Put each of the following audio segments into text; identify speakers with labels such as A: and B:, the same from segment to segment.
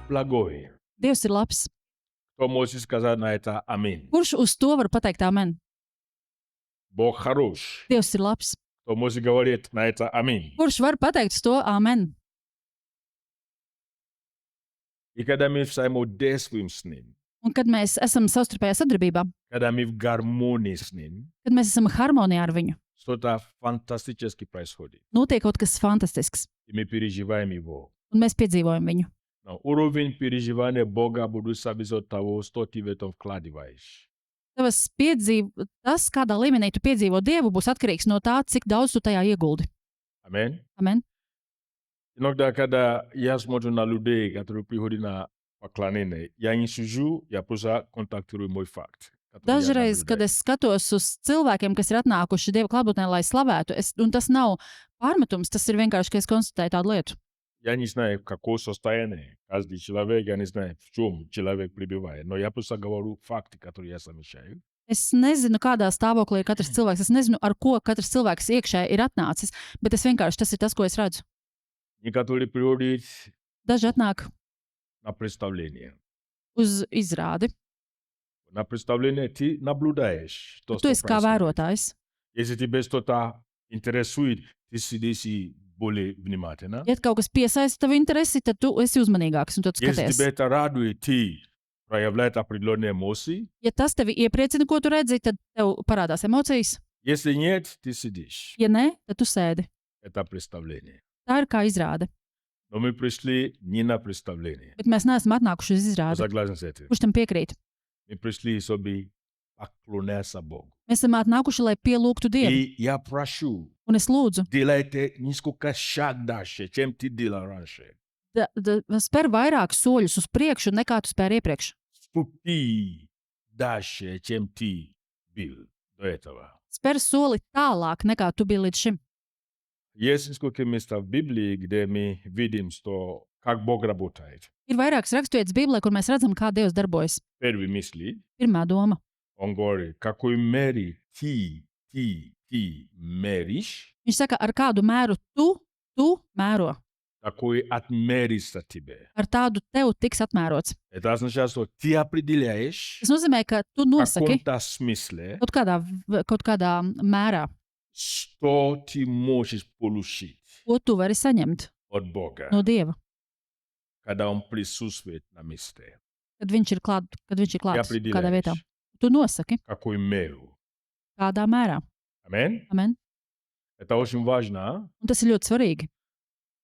A: благой.
B: Dievs ir labs.
A: Кто может сказать на это аминь?
B: Kurš uz to var pateikt amen?
A: Бог хорош.
B: Dievs ir labs.
A: Кто может говорить на это аминь?
B: Kurš var pateikt uz to amen?
A: И когда мы взаимодействуем с Ним,
B: Un kad mēs esam savstarpējā sadarbībā,
A: когда мы в гармонии с Ним,
B: kad mēs esam harmonijā ar viņu,
A: что-то фантастически происходит.
B: notiek kaut kas fantastisks,
A: И мы переживаем Его.
B: un mēs piedzīvojam viņu.
A: Но уровень переживания Бога будет зависеть от того, что ты в этом вкладываешь.
B: Tas, kādā līmenī tu piedzīvo Dievu, būs atkarīgs no tā, cik daudz tu tajā ieguldi.
A: Аминь.
B: Amen.
A: Иногда, когда я смотрю на людей, которые приходят на поклонение, я не сижу, я просто контактирую мой факт.
B: Dažreiz, kad es skatos uz cilvēkiem, kas ir atnākuši Dieva klātbūtnē, lai slavētu, un tas nav pārmetums, tas ir vienkārši, ka es konstatēju tādu lietu.
A: Я не знаю, в каком состоянии каждый человек, я не знаю, в чем человек пребывает, но я просто говорю факты, которые я замечаю.
B: Es nezinu, kādā stāvoklī ir katrs cilvēks. Es nezinu, ar ko katrs cilvēks iekšēji ir atnācis, bet tas vienkārši ir tas, ko es redzu.
A: Некоторые приходят
B: Daži atnāk
A: на представление.
B: uz izrādi.
A: На представление ты наблюдаешь то,
B: Tu
A: что
B: esi kā
A: происходит.
B: vērotājs.
A: Если тебя что-то интересует, ты сидишь и более внимательно.
B: Ja kaut kas piesaista tavu interesi, tad tu esi uzmanīgāks un tu
A: Если
B: skaties.
A: тебя это радует, ты проявляешь определенные эмоции.
B: Ja tas tevi iepriecina, ko tu redzi, tad tev parādās emocijas.
A: Если нет, ты сидишь.
B: Ja nē, tad tu sēdi.
A: Это представление.
B: Tā ir kā izrāde.
A: Но мы пришли не на представление.
B: Bet mēs neesam atnākuši uz izrādi.
A: Согласен с этим?
B: Kurš tam piekrīt?
A: Мы пришли, чтобы поклоняться Богу.
B: Mēs esam atnākuši, lai pielūgtu Dievu.
A: И я прошу,
B: Un es lūdzu,
A: делайте несколько шаг дальше, чем ты делал раньше.
B: spēr vairāk soļus uz priekšu, nekā tu spēri iepriekš.
A: Ступи дальше, чем ты был до этого.
B: Spēr soli tālāk, nekā tu biji līdz šim.
A: Есть несколько мест в Библии, где мы видим, что как Бог работает.
B: Ir vairākas raksturvietas Bībelē, kur mēs redzam, kā Dievs darbojas.
A: Первый мысли,
B: Pirmā doma.
A: он говорит, какой мере ты меришь,
B: Viņš saka, ar kādu mēru tu mēro.
A: такой отмерится тебе.
B: Ar tādu tev tiks atmērots.
A: Это означает, что ты определяешь
B: Tas nozīmē, ka tu
A: в
B: nosaki
A: каком-то смысле,
B: kaut kādā mērā,
A: что ты можешь получить
B: ko tu vari saņemt
A: от Бога,
B: no Dieva,
A: когда Он присутствует на месте.
B: kad viņš ir klāts
A: Ты
B: kādā vietā.
A: определяешь,
B: Tu nosaki,
A: какую меру.
B: kādā mērā.
A: Аминь.
B: Amen.
A: Это очень важно.
B: Un tas ir ļoti svarīgi.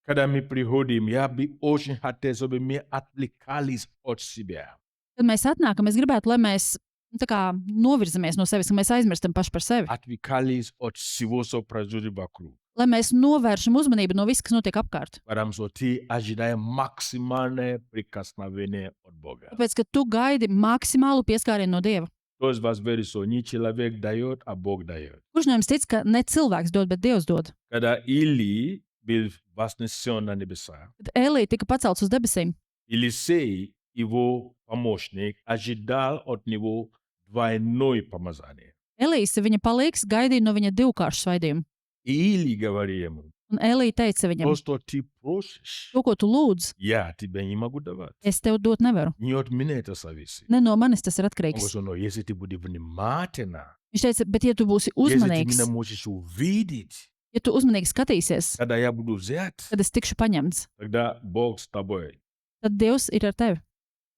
A: Когда мы приходим, я бы очень хотел, чтобы мы отвлекались от себя.
B: Kad mēs atnākam, es gribētu, lai mēs tā kā novirzamies no sevis, ka mēs aizmirstam paši par sevi.
A: Отвлекались от всего, что происходит вокруг.
B: Lai mēs novēršam uzmanību no viss, kas notiek apkārt.
A: Потому что ты ожидаешь максимальное прикосновение от Бога.
B: Tāpēc, ka tu gaidi maksimālu pieskārienu no Dieva.
A: Кто из вас верит, что не человек дает, а Бог дает?
B: Kurš no jums tic, ka ne cilvēks dod, bet Dievs dod?
A: Когда Илий был вознесен на небеса,
B: Kad Elija tika pacelts uz debesīm,
A: Елисей, его помощник, ожидал от него двойное помазание.
B: Elijas, viņa palīgs, gaidīja no viņa divkāršu svaidījumu.
A: И Илий говорит ему,
B: Un Elija teica viņam,
A: то, что ты просишь,
B: to, ko tu lūdz,
A: я тебе не могу давать.
B: es tev dot nevaru.
A: Не от меня это зависит.
B: Ne no manis tas ir
A: Он
B: atkarīgs.
A: говорит, но если ты будешь внимательно,
B: Viņš teica, bet ja tu būsi
A: если ты
B: uzmanīgs,
A: меня можешь увидеть,
B: ja tu uzmanīgi skatīsies,
A: когда я буду взят,
B: kad es tikšu paņemts,
A: тогда Бог с тобой.
B: tad Dievs ir ar tevi.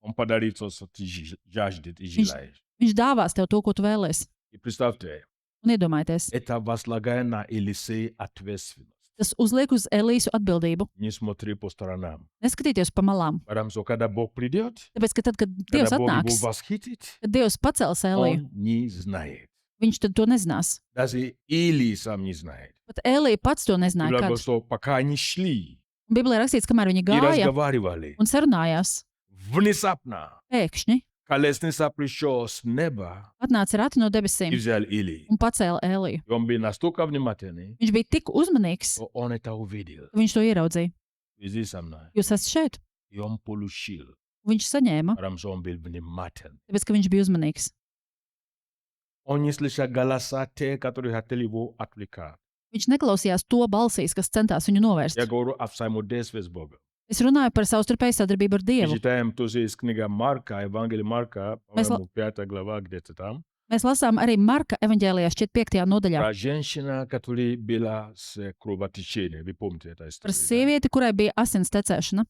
A: Он подарит то, что ты жаждешь и желаешь.
B: Viņš dāvās tev to, ko tu vēlēsi.
A: И представьте,
B: Un iedomājieties,
A: это возлагает на Елисея ответственность.
B: tas uzliek uz Elīsu atbildību.
A: Не смотри по сторонам.
B: Neskatīties pa malām.
A: Потому что когда Бог придет,
B: Tāpēc, ka tad, kad Dievs
A: когда Бог его
B: atnāks,
A: восхитит,
B: kad Dievs pacels Eliju,
A: он не знает.
B: viņš tad to nezinās.
A: Даже Илий сам не знает.
B: Pat Elija pats to
A: Библия
B: nezināja.
A: говорит,
B: Kad.
A: что пока они шли
B: Un Bībelē rakstīts, kamēr viņi
A: и
B: gāja
A: разговаривали,
B: un sarunājās,
A: внезапно
B: pēkšņi
A: колесница пришла с неба
B: atnāca rati no
A: и
B: debesīm
A: взял Илий.
B: un pacēla Eliju.
A: И он был настолько внимательный,
B: Viņš bija tik uzmanīgs,
A: что он это увидел.
B: ka viņš to ieraudzīja.
A: И здесь со мной.
B: Jūs esat šeit,
A: И он получил,
B: un viņš saņēma,
A: потому что он был внимательный.
B: tāpēc, ka viņš bija uzmanīgs.
A: Он не слышал голоса те, которые хотели его отвлекать.
B: Viņš neklausījās to balsīs, kas centās viņu novērst.
A: Я говорю о взаимодействии с Богом.
B: Es runāju par savstarpēju sadarbību ar
A: И
B: Dievu.
A: читаем тоже из книга Марка, Евангелие Марка,
B: Мы
A: по-моему, 5 глава где-то там.
B: Mēs lasām arī Marka evaņģēlijā šķiet 5. nodaļā
A: Про женщина, которая была с кровотечением. Вы помните это
B: par
A: историю?
B: sievieti, kurai bija asins tecēšana.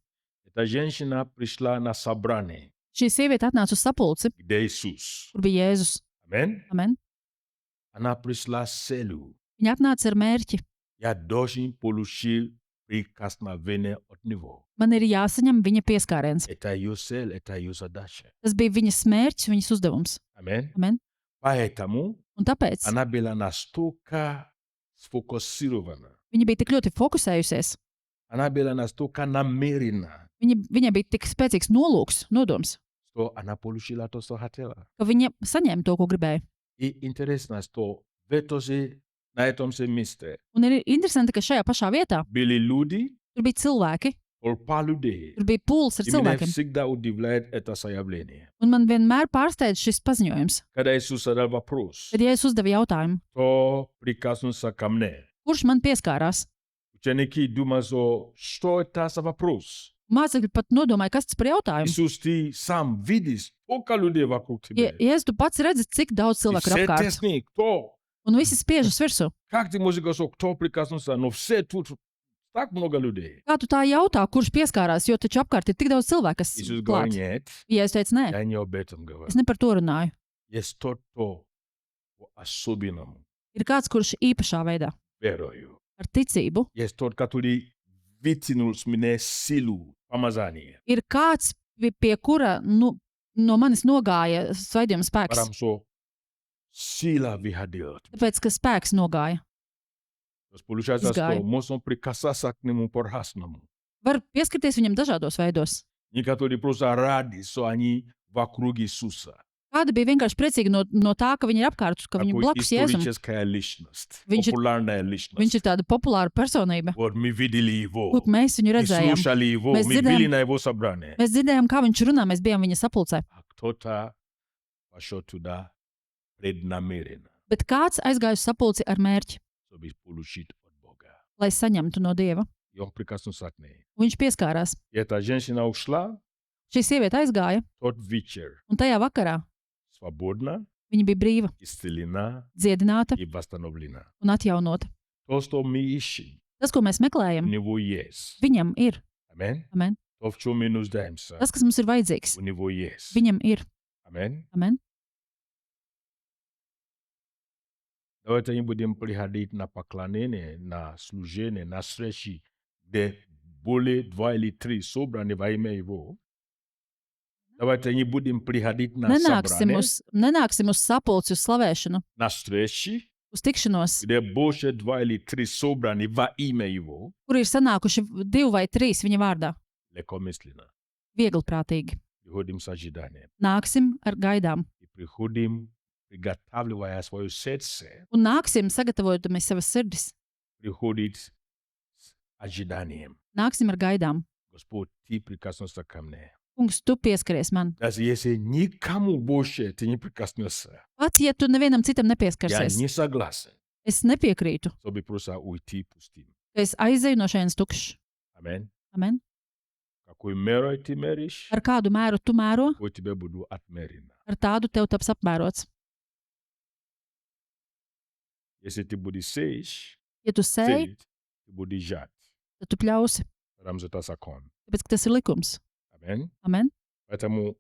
A: Эта женщина пришла на собрание,
B: Šī sieviete atnāca uz sapulci,
A: где Иисус.
B: kur bija Jēzus.
A: Аминь.
B: Amen.
A: Она пришла с целью.
B: Viņa atnāca ar mērķi.
A: Я должен получить прикосновение от Него.
B: Man ir jāsaņem viņa pieskāriens.
A: Это ее цель, это ее задача.
B: Tas bija viņas mērķis, viņas uzdevums.
A: Аминь.
B: Amen.
A: Поэтому
B: Un tāpēc
A: она была настолько сфокусирована.
B: viņa bija tik ļoti fokusējusies.
A: Она была настолько намерена,
B: Viņai bija tik spēcīgs nolūks, nodoms,
A: что она получила то, что хотела.
B: ka viņa saņēma to, ko gribēja.
A: И интересно, что в это же, на этом же месте
B: Un ir interesanti, ka šajā pašā vietā
A: были люди,
B: tur bija cilvēki,
A: толпа людей.
B: tur bija pūlis ar
A: И меня
B: cilvēkiem.
A: всегда удивляет это заявление.
B: Un man vienmēr pārsteidz šis paziņojums,
A: Когда Иисус задал вопрос,
B: kad Jēzus uzdeva jautājumu,
A: кто прикоснулся ко мне?
B: kurš man pieskārās.
A: Ученики думают, что это за вопрос?
B: Mācekļi pat nodomāja, kas tas par jautājumu.
A: Иисус, ты сам видишь, сколько людей вокруг тебя.
B: Ja tu pats redzi, cik daudz
A: И
B: cilvēku ir
A: все
B: apkārt,
A: тесны, кто?
B: un visi spiež uz virsmu,
A: Как ты можешь говорить, кто прикоснулся? Но все тут так много людей.
B: kā tu tā jautā, kurš pieskārās, jo taču apkārt ir tik daudz cilvēku, kas
A: Иисус
B: klāt.
A: говорит, нет,
B: Jēzus teica, nē,
A: я не об этом говорю.
B: es ne par to runāju.
A: Есть тот, кто по-особенному
B: Ir kāds, kurš īpašā veidā,
A: верою.
B: ar ticību,
A: Есть тот, который вытянул с меня силу помазания.
B: ir kāds, pie kura no manis nogāja svaidījuma spēks.
A: Потому что сила выходила.
B: Tāpēc, ka spēks nogāja.
A: То есть получается,
B: Изгай.
A: что можем прикасаться к нему по-разному.
B: Var pieskarties viņam dažādos veidos.
A: Некоторые просто рады, что они вокруг Иисуса.
B: Kāda bija vienkārši priecīga no tā, ka viņi ir apkārt, ka viņi ir
A: Такой
B: blakus Jēzum.
A: историческая личность,
B: Viņš ir-
A: популярная личность.
B: Viņš ir tāda populāra personība.
A: Вот мы видели его,
B: Lūk, mēs viņu
A: мы
B: redzējām.
A: слушали его,
B: Мы
A: мы
B: dzirdējām-
A: были на его собрании.
B: Mēs dzirdējām, kā viņš runā, mēs bijām viņa sapulcē.
A: А кто-то пошел туда преднамеренно,
B: Bet kāds aizgāja uz sapulci ar mērķi,
A: чтобы получить от Бога.
B: lai saņemtu no Dieva.
A: И он прикоснулся к ней.
B: Un viņš pieskārās.
A: И эта женщина ушла
B: Šī sieviete aizgāja,
A: тот вечер
B: un tajā vakarā
A: свободна,
B: viņa bija brīva,
A: исцелена
B: dziedināta
A: и восстановлена.
B: un atjaunota.
A: То, что мы ищем,
B: Tas, ko mēs
A: у
B: meklējam,
A: него есть.
B: viņam ir.
A: Аминь.
B: Amen.
A: То, в чем мы нуждаемся,
B: Tas, kas mums ir vajadzīgs,
A: у него есть.
B: viņam ir.
A: Аминь.
B: Amen.
A: Давайте не будем приходить на поклонение, на служение, на встречи, где более 2 или 3 собраны во имя Его. Давайте не будем приходить на собрание,
B: Nenāksim uz sapulci, uz slavēšanu,
A: на встречи,
B: uz tikšanos,
A: где больше 2 или 3 собраны во имя Его,
B: kur ir sanākuši 2 vai 3 viņa vārdā.
A: легкомысленно.
B: Viegliprātīgi.
A: Приходим с ожиданием.
B: Nāksim ar gaidām.
A: И приходим, приготавливая свое сердце,
B: Un nāksim sagatavojamies savas sirdis.
A: приходит с ожиданием.
B: Nāksim ar gaidām.
A: Господь, Ты прикоснулся ко мне.
B: Kungs, tu pieskaries man.
A: Даже если никому больше Ты не прикоснулся,
B: Pats, ja tu nevienam citam
A: я
B: nepieskarsies,
A: не согласен,
B: es nepiekrītu,
A: чтобы просто уйти пустым.
B: ka es aizeju no šejienes tukšs.
A: Аминь.
B: Amen.
A: Какой мерой ты меришь,
B: Ar kādu mēru tu mēro,
A: такой тебе буду отмерено.
B: ar tādu tev taps apmērots.
A: Если ты будешь сеять,
B: Ja tu sēji,
A: ты будешь жать.
B: tad tu pļausi,
A: Потому что это закон.
B: tāpēc, ka tas ir likums.
A: Аминь.
B: Amen.
A: Поэтому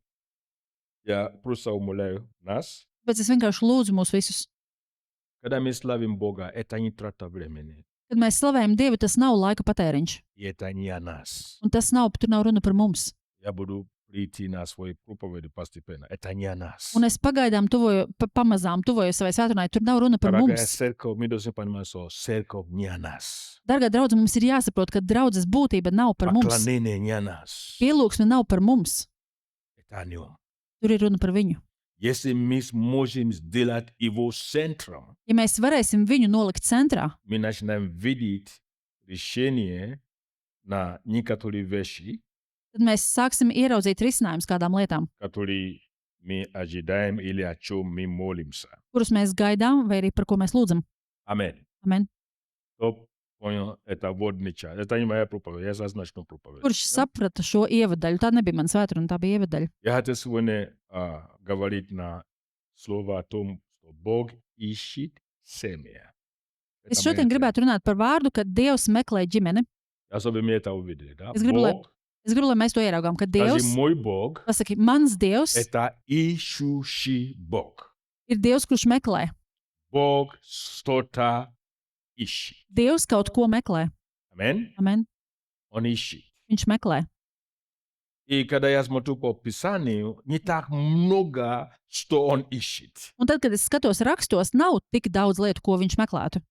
A: я просто умоляю нас,
B: Tāpēc es vienkārši lūdzu mūs visus.
A: когда мы славим Бога, это не трата времени.
B: Kad mēs slavējam Dievu, tas nav laika patēriņš.
A: И это не о нас.
B: Un tas nav, tur nav runa par mums.
A: Я буду прийти на свои проповеди постепенно. Это не о нас.
B: Un es pagaidām pamazām tuvoju savai svētdienai, tur nav runa par
A: Дорогая
B: mums.
A: церковь, мы должны понимать, что церковь не о нас.
B: Dargā draudze, mums ir jāsaprot, ka draudzes būtība nav par mums.
A: Поклонение не о нас.
B: Pielūgsme nav par mums.
A: Это о нем.
B: Tur ir runa par viņu.
A: Если мы сможем сделать его центром,
B: Ja mēs varēsim viņu nolikt centrā,
A: мы начинаем видеть решение на некоторые вещи,
B: tad mēs sāksim ieraudzīt risinājumus kādām lietām,
A: которые мы ожидаем или о чем мы молимся.
B: kurus mēs gaidām vai arī par ko mēs lūdzam.
A: Аминь.
B: Amen.
A: То Понял? Это водный чай. Это не моя проповедь, я сейчас начну проповедь.
B: Kurš saprata šo ievadaļu? Tā nebija mana svētdiena, tā bija ievadaļa.
A: Я хотел сегодня говорить на слово о том, что Бог ищет семья.
B: Es
A: Это моя
B: šodien
A: тема.
B: gribētu runāt par vārdu, ka Dievs meklē ģimeni.
A: Особенно мы это увидели, да?
B: Es gribu, lai-
A: Бог,
B: Es gribu, lai mēs to ieraugām, ka
A: даже
B: Dievs,
A: мой Бог,
B: pasaki, mans Dievs
A: это ищущий Бог.
B: ir Dievs, kurš meklē.
A: Бог что-то ищет.
B: Dievs kaut ko meklē.
A: Аминь?
B: Amen.
A: Он ищет.
B: Viņš meklē.
A: И когда я смотрю по Писанию, не так много, что он ищет.
B: Un tad, kad es skatos rakstos, nav tik daudz lietu, ko viņš meklētu.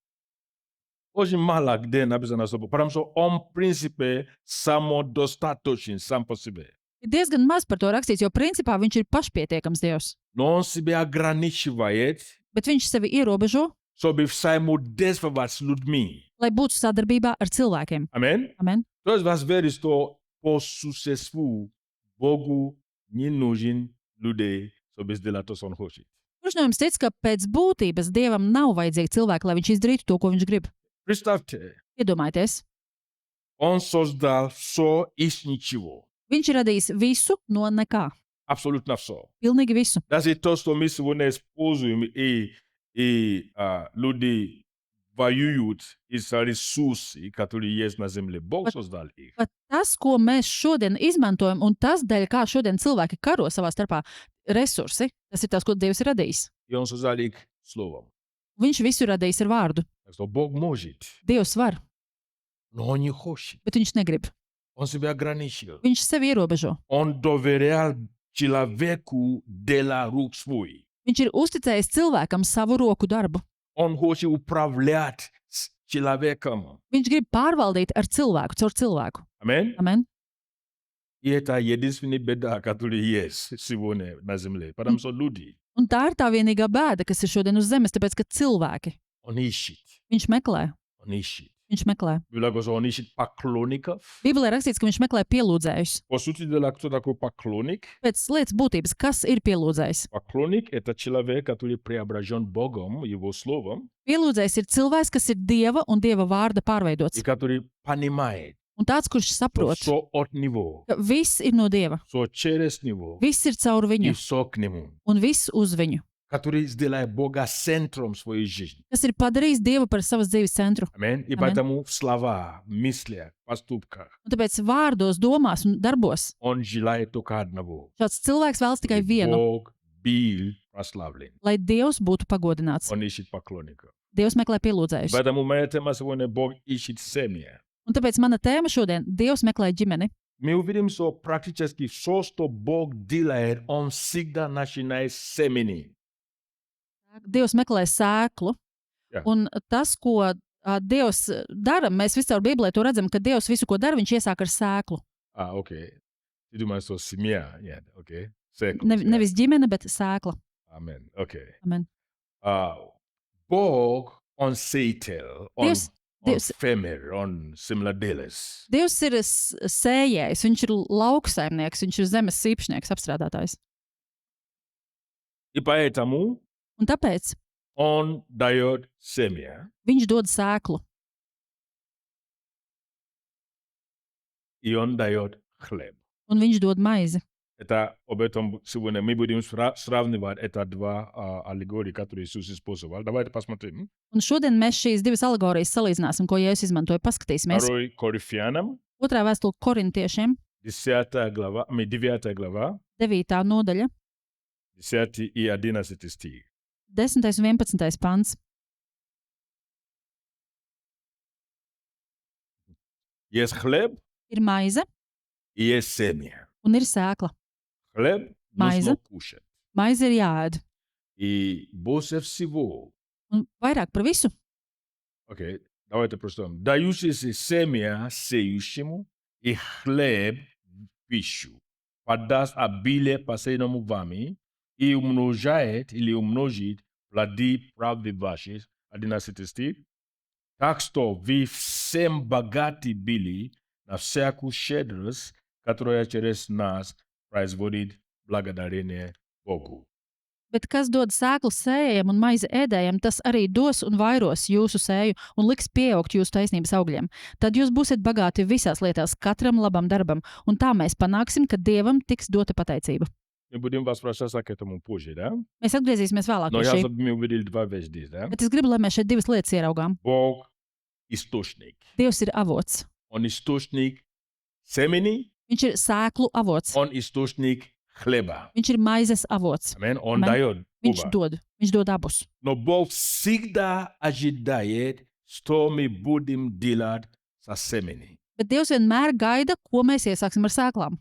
A: Очень мало где написано, что потому что он, в принципе, самодостаточен сам по себе.
B: Ir diezgan maz par to rakstīts, jo principā viņš ir pašpietiekams Dievs.
A: Но он себя ограничивает,
B: Bet viņš sevi ierobežo,
A: чтобы взаимодействовать с людьми.
B: lai būtu sadarbībā ar cilvēkiem.
A: Аминь?
B: Amen.
A: То есть вас верит, что по существу Богу не нужен людей, чтобы сделать то, что он хочет.
B: Kurš no jums tic, ka pēc būtības Dievam nav vajadzīgi cilvēki, lai viņš izdarītu to, ko viņš grib?
A: Представьте,
B: Iedomājieties,
A: он создал все из ничего.
B: viņš ir radījis visu no nekā.
A: Абсолютно все.
B: Pilnīgi visu.
A: Даже то, что мы сегодня используем, и люди воюют из-за ресурсов, которые есть на земле. Бог создал их.
B: Pat tas, ko mēs šodien izmantojam, un tas, dēļ kā šodien cilvēki karo savā starpā, resursi, tas ir tas, ko Dievs ir radījis.
A: И он создал их словом.
B: Viņš visu ir radījis ar vārdu.
A: Так что Бог может,
B: Dievs var,
A: но он не хочет.
B: bet viņš negrib.
A: Он себя ограничил.
B: Viņš sevi ierobežo.
A: Он доверял человеку дела рук свой.
B: Viņš ir uzticējis cilvēkam savu roku darbu.
A: Он хочет управлять с человеком.
B: Viņš grib pārvaldīt ar cilvēku, caur cilvēku.
A: Аминь.
B: Amen.
A: И это единственная беда, которая есть сегодня на земле. Потому что люди,
B: Un tā ir tā vienīgā bēda, kas ir šodien uz zemes, tāpēc ka cilvēki.
A: он ищет.
B: Viņš meklē.
A: Он ищет.
B: Viņš meklē.
A: Библия говорит, что он ищет поклонников.
B: Bībelē rakstīts, ka viņš meklē pielūdzējus.
A: По сути дела, кто такой поклонник?
B: Pēc lietas būtības, kas ir pielūdzējs?
A: Поклонник – это человек, который преображен Богом, Его Словом,
B: Pielūdzējs ir cilvēks, kas ir Dieva un Dieva vārda
A: и
B: pārveidots.
A: который понимает,
B: Un tāds, kurš
A: что
B: saprot,
A: все от Него,
B: ka viss ir no Dieva,
A: все через Него
B: viss ir caur
A: и
B: viņu
A: все к Нему,
B: un viss uz viņu.
A: который сделает Бога центром своей жизни.
B: Kas ir padarījis Dievu par savas dzīves centru.
A: Аминь. И
B: Аминь.
A: поэтому в словах, мыслях, поступках
B: Un tāpēc vārdos, domās un darbos
A: он желает только одного.
B: šāds cilvēks vēlas tikai vienu,
A: Бог был прославлен.
B: lai Dievs būtu pagodināts.
A: Он ищет поклонников.
B: Dievs meklē pielūdzējus.
A: Поэтому моя тема сегодня – Бог ищет семьи.
B: Un tāpēc mana tēma šodien - Dievs meklē ģimeni.
A: Мы увидим, что практически все, что Бог делает, Он всегда начинает с семени.
B: Dievs meklē sēklu.
A: Jā.
B: Un tas, ko Dievs dara, mēs viscaur Bībelē to redzam, ka Dievs visu, ko dara, viņš iesāk ar sēklu.
A: Окей. Ты думаешь, что семья? Нет, окей. Церковь.
B: Nevis ģimene, bet sēkla.
A: Амен. Окей.
B: Amen.
A: Бог, Он сеятель, Он
B: Dievs,
A: фермер, Он земледелец.
B: Dievs ir sējējs, viņš ir lauksaimnieks, viņš ir zemes īpašnieks, apstrādātājs.
A: И поэтому
B: Un tāpēc
A: Он дает семя,
B: viņš dod sēklu,
A: и Он дает хлеб.
B: un viņš dod maizi.
A: Это об этом сегодня мы будем сравнивать. Это два аллегории, которые Иисус использовал. Давайте посмотрим.
B: Un šodien mēs šīs divas alegorijas salīdzināsim, ko Jēzus izmantoja. Paskatīsimies.
A: 2 Коринфянам,
B: Otrā vēstule korintiešiem,
A: 10 глава, 9 глава,
B: 9. nodaļa,
A: 10 и 11 стих.
B: 10. un 11. pants.
A: Есть хлеб
B: Ir maize
A: и есть семя.
B: un ir sēkla.
A: Хлеб
B: Майза.
A: нужно кушать.
B: Maize ir jāēd.
A: И больше всего,
B: Un vairāk par visu.
A: окей, давайте прочитаем. Дающийся семя сеющему и хлеб в пищу подаст обилие посеянному вами и умножает или умножит плоды правды вашей. 11 стих. Так что вы всем богаты были на всякую щедрость, которая через нас производит благодарение Богу.
B: Bet kas dod sēklu sējējam un maizi ēdējam, tas arī dos un vairos jūsu sēju un liks pieaugt jūsu taisnības augļiem. Tad jūs būsiet bagāti visās lietās, katram labam darbam, un tā mēs panāksim, ka Dievam tiks dota pateicība.
A: Мы будем вас спрашивать к этому позже, да?
B: Mēs atgriezīsimies vēlāk
A: Но
B: pie
A: я
B: šī.
A: чтобы мы увидели два вещи здесь, да?
B: Bet es gribu, lai mēs šeit divas lietas ieraugām.
A: Бог – источник.
B: Dievs ir avots.
A: Он источник семени,
B: Viņš ir sēklu avots.
A: он источник хлеба.
B: Viņš ir maizes avots.
A: Amen. Он
B: Amen.
A: дает
B: Viņš
A: оба.
B: dod. Viņš dod abus.
A: Но Бог всегда ожидает, что мы будем делать со семени.
B: Bet Dievs vienmēr gaida, ko mēs iesāksim ar sēklām.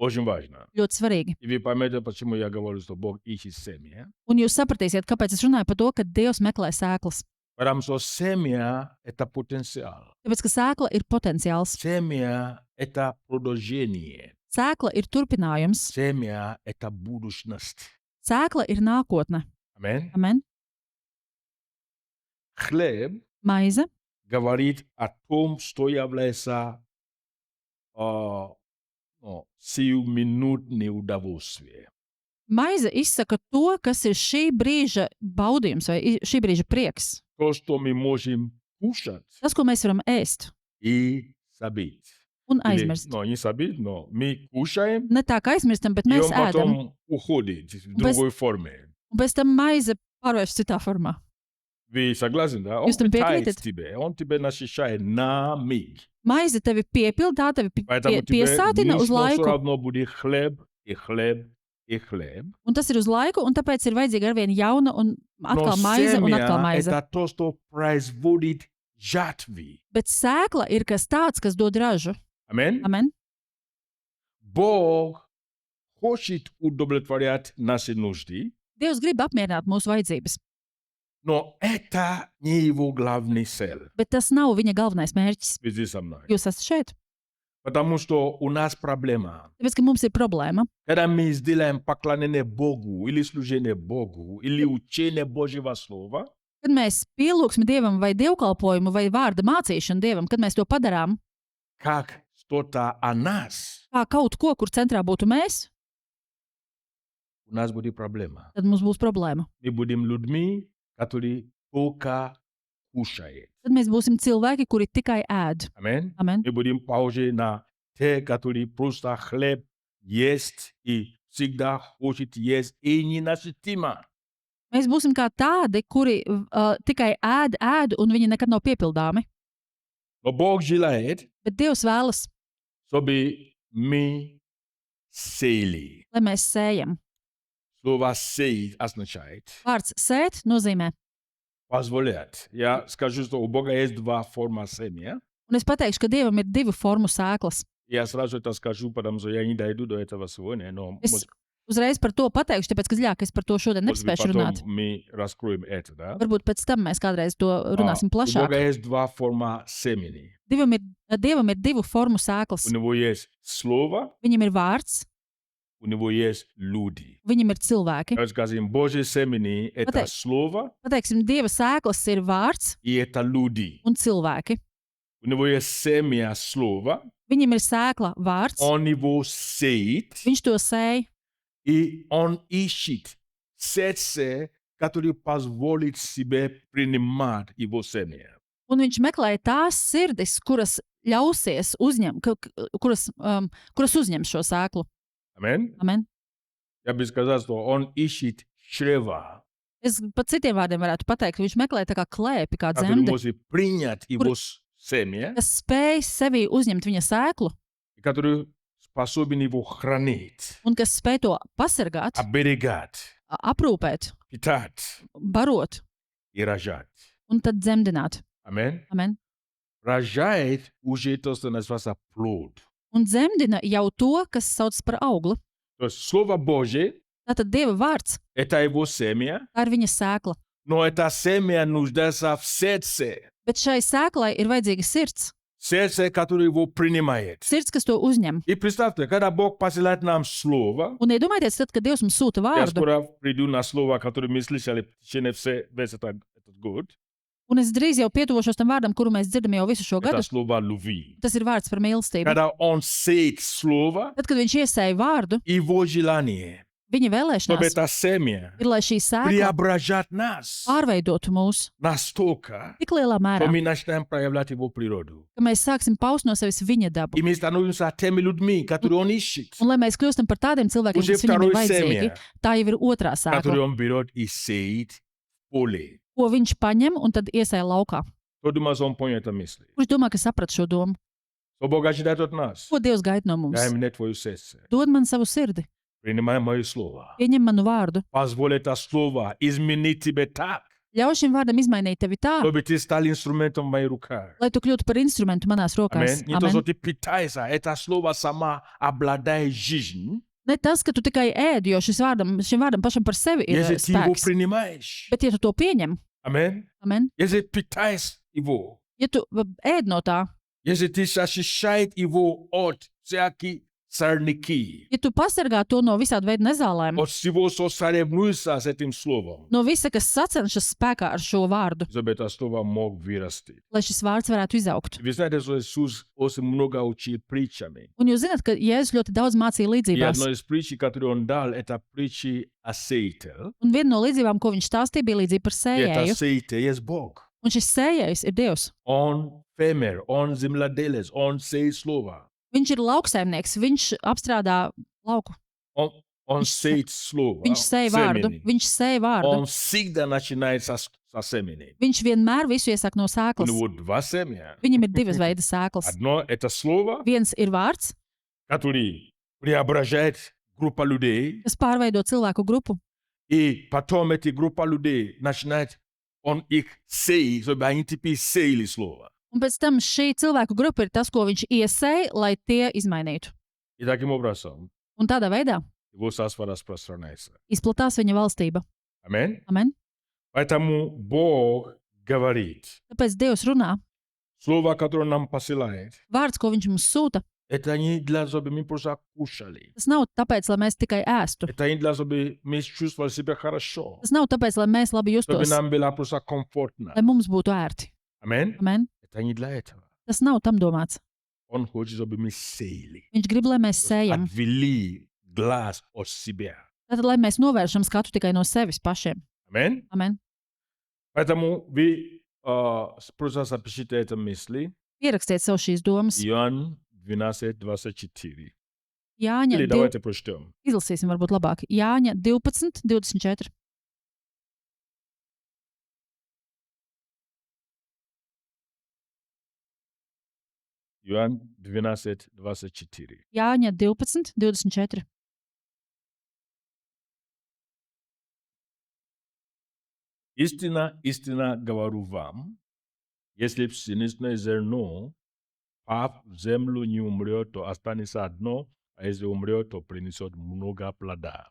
A: Очень важно.
B: Ļoti svarīgi.
A: И вы поймете, почему я говорю, что Бог ищет семя.
B: Un jūs sapratīsiet, kāpēc es runāju par to, ka Dievs meklē sēklas.
A: Потому что семя – это потенциал.
B: Tāpēc, ka sēkla ir potenciāls.
A: Семя – это продолжение.
B: Sēkla ir turpinājums.
A: Семя – это будущность.
B: Sēkla ir nākotne.
A: Amen.
B: Amen.
A: Хлеб
B: Maize
A: говорит о том, что является сиюминутное удовольствие.
B: Maize izsaka to, kas ir šī brīža baudījums vai šī brīža prieks.
A: То, что мы можем кушать
B: Tas, ko mēs varam ēst
A: и забыть.
B: un
A: Или,
B: aizmirst.
A: не забыть, но мы кушаем,
B: Ne tā kā aizmirstam, bet
A: и
B: mēs
A: он
B: ēdam.
A: потом уходит в другой форме.
B: Un pēc tam maize pārvērš citā formā.
A: Вы согласны, да? Он
B: Jūs tam
A: питает
B: piekrītat?
A: тебя, он тебя насыщает на миг.
B: Maize tevi piepilda, tā tevi
A: Поэтому тебе
B: piesātina uz
A: нужно все
B: laiku.
A: равно будет хлеб, и хлеб, и хлеб.
B: Un tas ir uz laiku, un tāpēc ir vajadzīga arvien jauna un
A: Но
B: atkal maize un atkal
A: семя –
B: maize.
A: это то, что производит жатвы.
B: Bet sēkla ir kas tāds, kas dod ražu.
A: Аминь.
B: Amen.
A: Бог хочет удовлетворять наши нужды,
B: Dievs grib apmierināt mūsu vajadzības,
A: но это не его главный цель.
B: bet tas nav viņa galvenais mērķis.
A: Вы здесь со мной.
B: Jūs esat šeit,
A: Потому что у нас проблема.
B: tāpēc, ka mums ir problēma.
A: Когда мы сделаем поклонение Богу, или служение Богу, или учение Божьего Слова,
B: Kad mēs pielūgsim Dievam vai dievkalpojumu vai vārda mācīšanu Dievam, kad mēs to padarām
A: как что-то о нас,
B: kā kaut ko, kur centrā būtu mēs,
A: у нас будет проблема.
B: tad mums būs problēma.
A: Мы будем людьми, которые только кушают.
B: Tad mēs būsim cilvēki, kuri tikai ēd.
A: Аминь.
B: Amen.
A: Мы будем похожи на те, которые просто хлеб есть и всегда хочет есть и ненасытимо.
B: Mēs būsim kā tādi, kuri tikai ēd, un viņi nekad nav piepildāmi.
A: Но Бог желает,
B: Bet Dievs vēlas,
A: чтобы мы сеяли.
B: lai mēs sējam.
A: Слово «сеять» означает
B: Vārds sēt nozīmē.
A: позволять. Я скажу, что у Бога есть два формы семя.
B: Un es pateikšu, ka Dievam ir divu formu sēklas.
A: Я сразу это скажу, потому что я не дойду до этого сегодня, но
B: Es uzreiz par to pateikšu, tāpēc, ka dziļāk es par to šodien
A: может быть,
B: nespēšu runāt.
A: потом мы раскроем это, да?
B: Varbūt pēc tam mēs kādreiz to runāsim
A: У Бога
B: plašāk.
A: есть два формы семени.
B: Dievam ir divu formu sēklas.
A: У него есть слово,
B: Viņam ir vārds,
A: у него есть люди.
B: viņam ir cilvēki.
A: Давайте скажем, Божье семени – это
B: Окей.
A: слово
B: Pateiksim, Dieva sēklas ir vārds
A: и это люди.
B: un cilvēki.
A: У него есть семя слова,
B: Viņam ir sēkla vārds,
A: он его сеет,
B: viņš to sēja,
A: и он ищет сердце, которое позволит себе принимать его семя.
B: un viņš meklē tās sirdis, kuras ļausies uzņemt, kuras uzņem šo sēklu.
A: Аминь.
B: Amen.
A: Я бы сказал, что он ищет чрева,
B: Es pat citiem vārdiem varētu pateikt, ka viņš meklē tā kā klēpi, kā
A: который
B: dzemdi,
A: может принять его семя,
B: kas spēj sevī uzņemt viņa sēklu
A: и который способен его хранить,
B: un kas spēj to pasargāt,
A: оберегать,
B: aprūpēt,
A: питать
B: barot
A: и рожать.
B: un tad dzemdināt.
A: Amen.
B: Amen.
A: Рожает уже то, что называется плод.
B: Un dzemdina jau to, kas sauc par auglu.
A: То есть Слово Божье
B: Tātad Dieva vārds
A: – это его семя,
B: tā ir viņa sēkla.
A: но это семя нуждается в сердце.
B: Bet šai sēklai ir vajadzīga sirds.
A: Сердце, которое его принимает.
B: Sirds, kas to uzņem.
A: И представьте, когда Бог посылает нам Слово,
B: Un iedomājieties, tad, kad Dievs mums sūta
A: я
B: vārdu,
A: скоро приду на Слово, которое мы слышали в течение весь этот год,
B: un es drīz jau pietuvošos tam vārdam, kuru mēs dzirdam jau visu šo
A: это
B: gadu,
A: Слово любви.
B: tas ir vārds par mīlestību.
A: Когда Он сеет Слово,
B: Tad, kad viņš iesēja vārdu,
A: его желание,
B: Viņa
A: чтобы
B: vēlēšanās
A: это семя
B: ir, lai šī sēkla
A: преображать нас
B: pārveidotu mūs
A: настолько,
B: tik lielā
A: что
B: mērā,
A: мы начинаем проявлять его природу.
B: ka mēs sāksim paust no sevis viņa dabu.
A: И мы становимся теми людьми, которые он ищет.
B: Un lai mēs kļūstam par tādiem cilvēkiem,
A: Уже
B: kas viņam ir
A: второе
B: vajadzīgi,
A: семя,
B: tā jau ir otrā sēkla,
A: которое он берет и сеет в поле.
B: ko viņš paņem un tad iesēja laukā.
A: Кто думает, что он понял это мысли?
B: Kurš domā, ka saprat šo domu?
A: Что Бог ожидает от нас?
B: Ko Dievs gaida no mums?
A: Дай мне твое сердце.
B: Dod man savu sirdi,
A: Принимай мое слово.
B: pieņem manu vārdu,
A: Позволь это слово изменить тебя так,
B: ļauj šim vārdam izmainīt tevi tā,
A: чтобы ты стал инструментом в моих руках.
B: lai tu kļūtu par instrumentu manās rokās.
A: Аминь. Не то, что
B: Amen.
A: ты питаешься, это слово сама обладает жизнью,
B: Ne tas, ka tu tikai ēdi, jo šim vārdam pašam par sevi ir
A: если ты его
B: spēks.
A: принимаешь.
B: Bet, ja tu to pieņem,
A: Аминь.
B: amen,
A: Если питаешь его,
B: ja tu ēd no tā,
A: если ты защищаешь его от всяких сорняки,
B: ja tu pasargā to no visāda veida nezālēm,
A: от всего, что соревнуется с этим словом,
B: no visa, kas sacenšas spēkā ar šo vārdu,
A: чтобы это слово мог вырасти.
B: lai šis vārds varētu izaugt.
A: Вы знаете, что Иисус очень много учил притчами.
B: Un jūs zināt, ka Jēzus ļoti daudz mācīja
A: И
B: līdzībās.
A: одна из притч, которую он дал, это притчи о сеятеле.
B: Un viena no līdzībām, ko viņš stāstīja, bija līdzība par
A: И это
B: sējēju.
A: сеятель есть Бог.
B: Un šis sējējs ir Dievs.
A: Он фермер, он земледелец, он сеет слово.
B: Viņš ir lauksaimnieks, viņš apstrādā lauku.
A: Он сеет слово.
B: Viņš sēja vārdu.
A: семени.
B: Viņš sēja vārdu.
A: Он всегда начинает со семени.
B: Viņš vienmēr visu iesāk no
A: У
B: sēklas.
A: него два семя.
B: Viņam ir divas veidas sēklas.
A: Одно это слово,
B: Viens ir vārds,
A: который преображает группу людей,
B: kas pārveido cilvēku grupu,
A: и потом эти группа людей начинает, он их сеет, чтобы они теперь сеяли слово.
B: un pēc tam šī cilvēku grupa ir tas, ko viņš iesēja, lai tie izmainītu.
A: И таким образом
B: Un tādā veidā
A: его царство распространяется.
B: izplatās viņa valstība.
A: Аминь.
B: Amen.
A: Поэтому Бог говорит,
B: Tāpēc Dievs runā.
A: слово, которое нам посылает,
B: Vārds, ko viņš mums sūta,
A: это не для, чтобы мы просто кушали.
B: tas nav tāpēc, lai mēs tikai ēstu.
A: Это не для, чтобы мы чувствовали себя хорошо.
B: Tas nav tāpēc, lai mēs labi
A: Чтобы
B: justos,
A: нам было просто комфортно.
B: lai mums būtu ērti.
A: Аминь.
B: Amen.
A: Это не для этого.
B: Tas nav tam domāts.
A: Он хочет, чтобы мы сеяли.
B: Viņš grib, lai mēs sējam.
A: Отвели глаз от себя.
B: Tātad, lai mēs novēršam skatu tikai no sevis pašiem.
A: Аминь.
B: Amen.
A: Поэтому вы просто запишите это мысли.
B: Pierakstiet sev šīs domas.
A: Иоанн 12:24.
B: Jāņa,
A: Или давайте прочтем.
B: izlasīsim varbūt labāk. Jāņa 12, 24.
A: Иоанн 12:24.
B: Jāņa 12, 24.
A: Истина, истина говорю вам, если пшеничное зерно, пав в землю не умрет, то останется одно, а если умрет, то принесет много плода.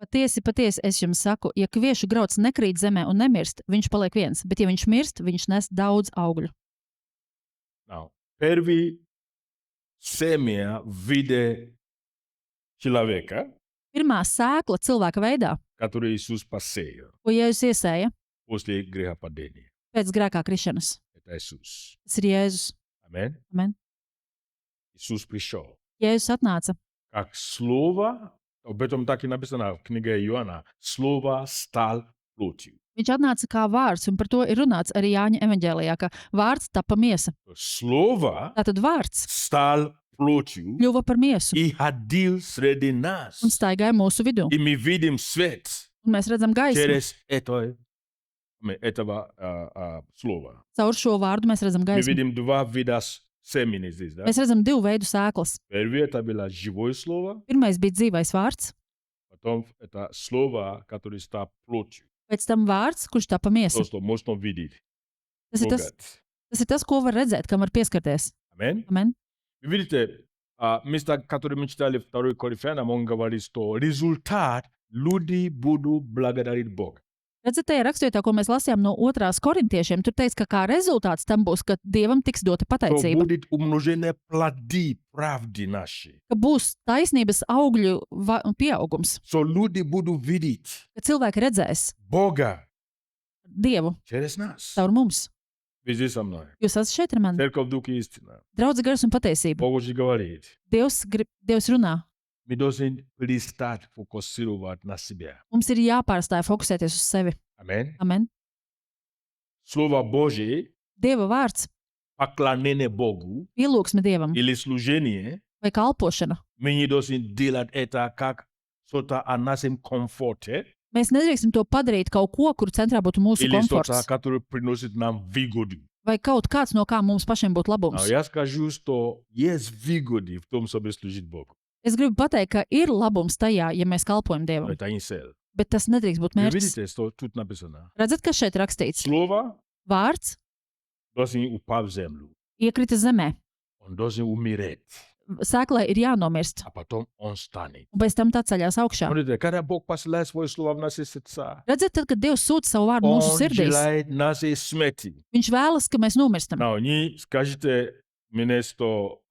B: Patiesi, patiesi, es jums saku, ja kviešu grauds nekrīt zemē un nemirst, viņš paliek viens, bet ja viņš mirst, viņš nes daudz augļu.
A: Now, первый семя в виде человека,
B: Pirmā sēkla cilvēka veidā,
A: который Иисус посеял
B: ko Jēzus iesēja
A: после грехопадения.
B: pēc grēkā krišanas,
A: Это Иисус.
B: tas ir Jēzus.
A: Аминь.
B: Amen.
A: Иисус пришел.
B: Jēzus atnāca.
A: Как слово, об этом так и написано в книге Иоанна, слово стал плотью.
B: Viņš atnāca kā vārds, un par to ir runāts arī Jāņa evaņģēlijā, ka vārds tapa miesa.
A: Слово
B: Tātad vārds
A: стал плотью
B: kļuva par miesu
A: и ходил среди нас.
B: un staigāja mūsu vidū.
A: И мы видим свет
B: Un mēs redzam gaismu.
A: через этого слова.
B: Caur šo vārdu mēs redzam
A: Мы
B: gaismu.
A: видим два вида семени здесь, да?
B: Mēs redzam divu veidu sēklas.
A: Первое это было живое слово,
B: Pirmais bija dzīvais vārds,
A: потом это слово, которое стало плотью.
B: pēc tam vārds, kurš tapa miesa.
A: То, что можно видеть,
B: Tas ir tas, ko var redzēt, kam var pieskarties.
A: Аминь.
B: Amen.
A: Вы видите, место, которое мы читали 2 Коринфянам, он говорит, что результат люди будут благодарить Бога.
B: Redzat, tajā rakstvietā, ko mēs lasījām no 2. korintiešiem, tur teiks, ka kā rezultāts tam būs, ka Dievam tiks dota
A: Что
B: pateicība.
A: будет умножение плоды правды нашей.
B: Ka būs taisnības augļu pieaugums.
A: Что люди будут видеть
B: Ka cilvēki redzēs
A: Бога
B: Dievu
A: через нас.
B: caur mums.
A: Вы здесь со мной.
B: Jūs esat šeit ar mani.
A: Церковь Дух и истина.
B: Draudz gars un patiesība.
A: Бог уже говорит.
B: Dievs runā.
A: ми должны перестать фокусировать на себя.
B: Mums ir jāpārstāj fokusēties uz sevi.
A: Amen.
B: Amen.
A: Слово Божие,
B: Dieva vārds,
A: поклонение Богу
B: pielūgsme Dievam
A: или служение,
B: vai kalpošana.
A: мы не должны делать это как что-то о нашем комфорте
B: Mēs nedrīkstam to padarīt kaut ko, kur centrā būtu mūsu
A: или что-то,
B: komforts.
A: которое приносит нам выгоду.
B: Vai kaut kāds, no kā mums pašiem būtu
A: Но
B: labums.
A: я скажу, что есть выгоды в том, чтобы служить Богу.
B: Es gribu pateikt, ka ir labums tajā, ja mēs kalpojam
A: Но
B: Dievam.
A: это не цель.
B: Bet tas nedrīkst būt
A: Вы
B: mērķis.
A: видите, что тут написано?
B: Redzat, kas šeit rakstīts?
A: Слово
B: Vārds
A: должен упасть в землю.
B: iekrita zemē.
A: Он должен умереть,
B: Sēklai ir jānomirst,
A: а потом он станет.
B: un pēc tam tā ceļās augšā.
A: Смотрите, когда Бог посылает свое слово в наши сердца,
B: Redziet, tad, kad Dievs sūta savu vārdu
A: Он
B: mūsu sirdīs,
A: желает нашей смерти.
B: Viņš vēlas, ka mēs nomirstam.
A: Но не скажите мне, что